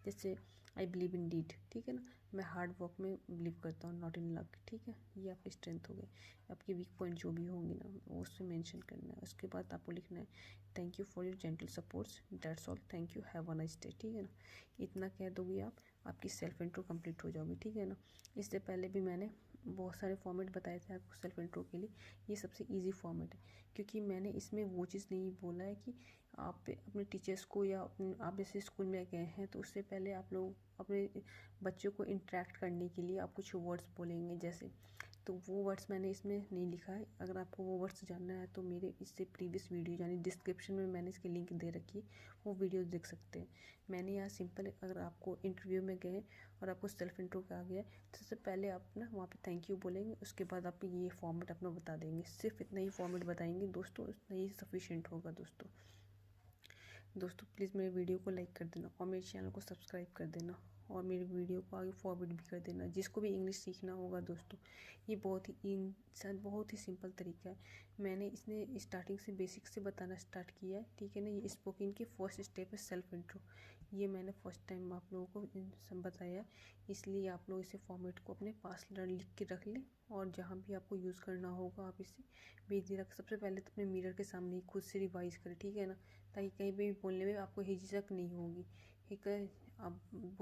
जैसे आई बिलीव इन डीड, ठीक है ना, मैं हार्ड वर्क में बिलीव करता हूँ, नॉट इन लक, ठीक है। ये आपकी स्ट्रेंथ हो गई। आपके वीक पॉइंट जो भी होंगे ना वो उसमें मेंशन करना है। उसके बाद आपको लिखना है thank you for your gentle supports, that's all, thank you, have a nice day, ठीक है ना। इतना कह दोगे आप, आपकी सेल्फ इंट्रो कंप्लीट हो जाओगी, ठीक है ना। इससे पहले भी मैंने बहुत सारे फॉर्मेट बताए थे आपको सेल्फ इंट्रो के लिए, ये सबसे ईजी फॉर्मेट है, क्योंकि मैंने इसमें वो चीज़ नहीं बोला है कि आप अपने टीचर्स को या आप जैसे स्कूल में गए हैं तो उससे पहले आप लोग अपने बच्चों को इंटरेक्ट करने के लिए आप कुछ वर्ड्स बोलेंगे, जैसे, तो वो वर्ड्स मैंने इसमें नहीं लिखा है। अगर आपको वो वर्ड्स जानना है तो मेरे इससे प्रीवियस वीडियो यानी डिस्क्रिप्शन में मैंने इसकी लिंक दे रखी है, वो वीडियो देख सकते हैं। मैंने यहाँ सिंपल, अगर आपको इंटरव्यू में गए और आपको सेल्फ इंट्रो आ गया तो सबसे पहले आप ना वहाँ पे थैंक यू बोलेंगे, उसके बाद आप ये फॉर्मेट अपना बता देंगे, सिर्फ इतना ही फॉर्मेट बताएंगे दोस्तों, इतना ही सफिशिएंट होगा दोस्तों प्लीज़ मेरे वीडियो को लाइक कर देना और मेरे चैनल को सब्सक्राइब कर देना और मेरे वीडियो को आगे फॉरवर्ड भी कर देना। जिसको भी इंग्लिश सीखना होगा दोस्तों, ये बहुत ही सिंपल तरीका है। मैंने इसने स्टार्टिंग से बेसिक से बताना स्टार्ट किया है, ठीक है ना। ये स्पोकन की फर्स्ट स्टेप है सेल्फ इंट्रो, ये मैंने फर्स्ट टाइम आप लोगों को सब बताया, इसलिए आप लोग इसे फॉर्मेट को अपने पास लिख के रख लें और जहाँ भी आपको यूज़ करना होगा आप इसे बेझिझक रख। सबसे पहले तो अपने मिरर के सामने खुद से रिवाइज़ करें, ठीक है ना, ताकि कहीं पे भी बोलने में आपको हिचक नहीं होगी। एक आप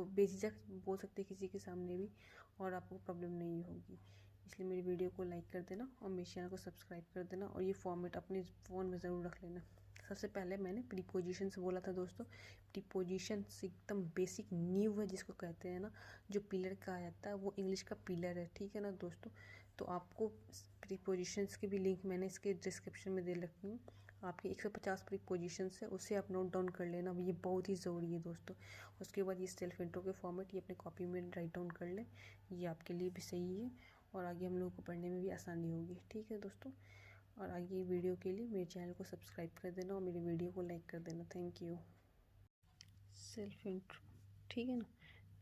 बेझिझक बोल सकते हैं किसी के सामने भी और आपको प्रॉब्लम नहीं होगी। इसलिए मेरी वीडियो को लाइक कर देना और मेरे चैनल को सब्सक्राइब कर देना और ये फॉर्मेट अपने फ़ोन में ज़रूर रख लेना। सबसे पहले मैंने प्रीपोजिशन से बोला था दोस्तों, प्रीपोजिशन एकदम बेसिक नींव है जिसको कहते हैं ना, जो पिलर कहा जाता है, वो इंग्लिश का पिलर है, ठीक है ना दोस्तों। तो आपको प्रीपोजिशंस की भी लिंक मैंने इसके डिस्क्रिप्शन में दे रखी हूँ। आपकी 150 प्रीपोजिशंस है, उसे आप नोट डाउन कर लेना, ये बहुत ही ज़रूरी है दोस्तों। उसके बाद ये सेल्फ इंट्रो के फॉर्मेट ये अपने कॉपी में राइट डाउन कर लें, ये आपके लिए भी सही है और आगे हम लोगों को पढ़ने में भी आसानी होगी, ठीक है दोस्तों। और आगे वीडियो के लिए मेरे चैनल को सब्सक्राइब कर देना और मेरी वीडियो को लाइक कर देना, थैंक यू। सेल्फ इंट्रो, ठीक है ना।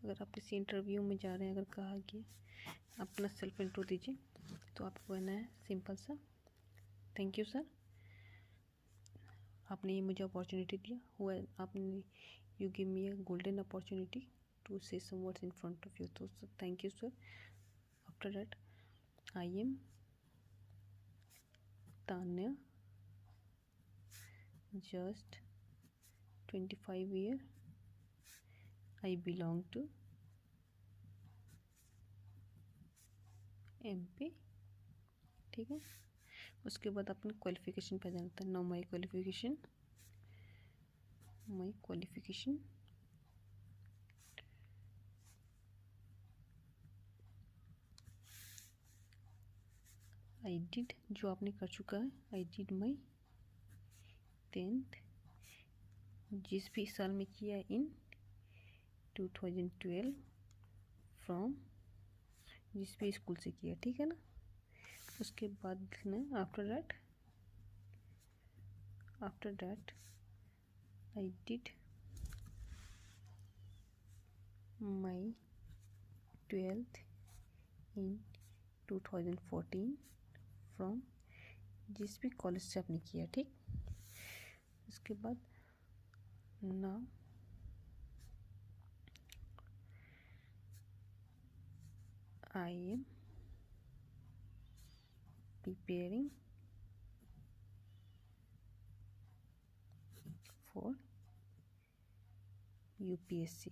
अगर आप किसी इंटरव्यू में जा रहे हैं, अगर कहा गया अपना सेल्फ इंट्रो दीजिए, तो आपको कहना है सिंपल सा, थैंक यू सर, आपने ये मुझे अपॉर्चुनिटी दिया हुआ, आपने you give me a golden opportunity to say some words in front of you, तो thank you sir. After that I am Tanya, just 25 year, I belong to MP, ठीक है। उसके बाद अपने क्वालिफिकेशन पे जाना था, know my qualification I did, जो आपने कर चुका है, आई डिड माई 10th जिस भी साल में किया है इन 2012 फ्रॉम जिस भी स्कूल से किया, ठीक है ना। उसके बाद लिखना है after that I did my 12th in 2014 from जिस भी कॉलेज से आपने किया, ठीक। उसके बाद now I am preparing for UPSC.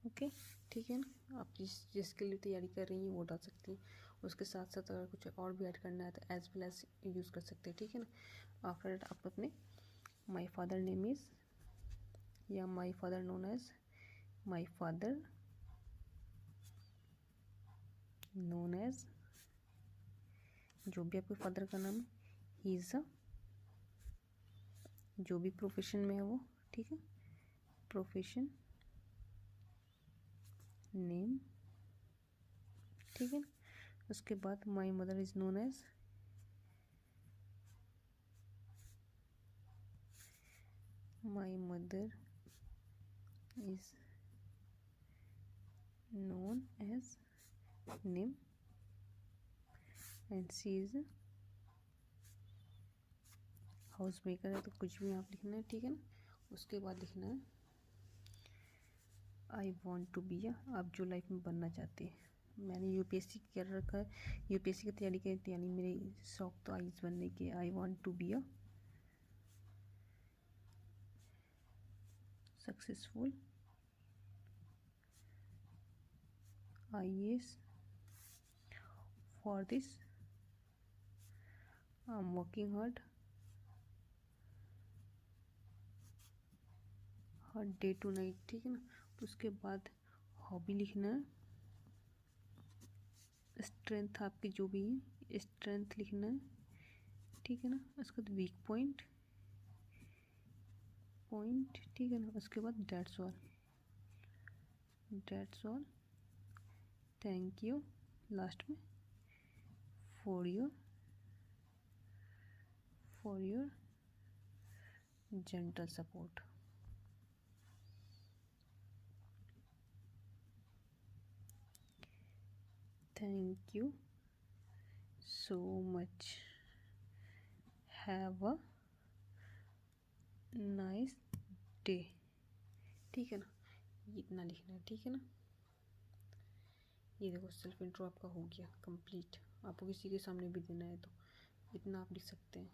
Okay, ठीक है ना। आप जिसके लिए तैयारी कर रही हैं वो डाल सकती हैं। उसके साथ साथ अगर कुछ और भी ऐड करना है तो एज वेल एज यूज़ कर सकते हैं, ठीक है ना। आफ्टर दैट आप अपने माई फादर नेम इज़ या my father known as my father known as जो भी आपके फादर का नाम है, ही इज़ अ जो भी प्रोफेशन में है वो, ठीक है, प्रोफेशन नेम, ठीक है ना। उसके बाद my mother is known as my mother is known as name and she is house maker है, तो कुछ भी आप लिखना है, ठीक है ना। उसके बाद लिखना है आई वॉन्ट टू बी आप जो लाइफ में बनना चाहते हैं। मैंने यूपीएससी कर रखा है, यूपीएससी की तैयारी की, यानी मेरे शौक तो आईएएस बनने के। I want to be successful IAS. For this I am working hard day to night, ठीक है ना। उसके बाद हॉबी लिखना है, स्ट्रेंथ आपकी जो भी है स्ट्रेंथ लिखना है, ठीक है ना। उसके बाद वीक पॉइंट, ठीक है ना। उसके बाद that's all thank you last में for your gentle support. Thank you so much, have a nice day, ठीक है ना। इतना लिखना है, ठीक है ना। ये देखो सेल्फ इंट्रो आपका हो गया कंप्लीट। आपको किसी के सामने भी देना है तो इतना आप लिख सकते हैं।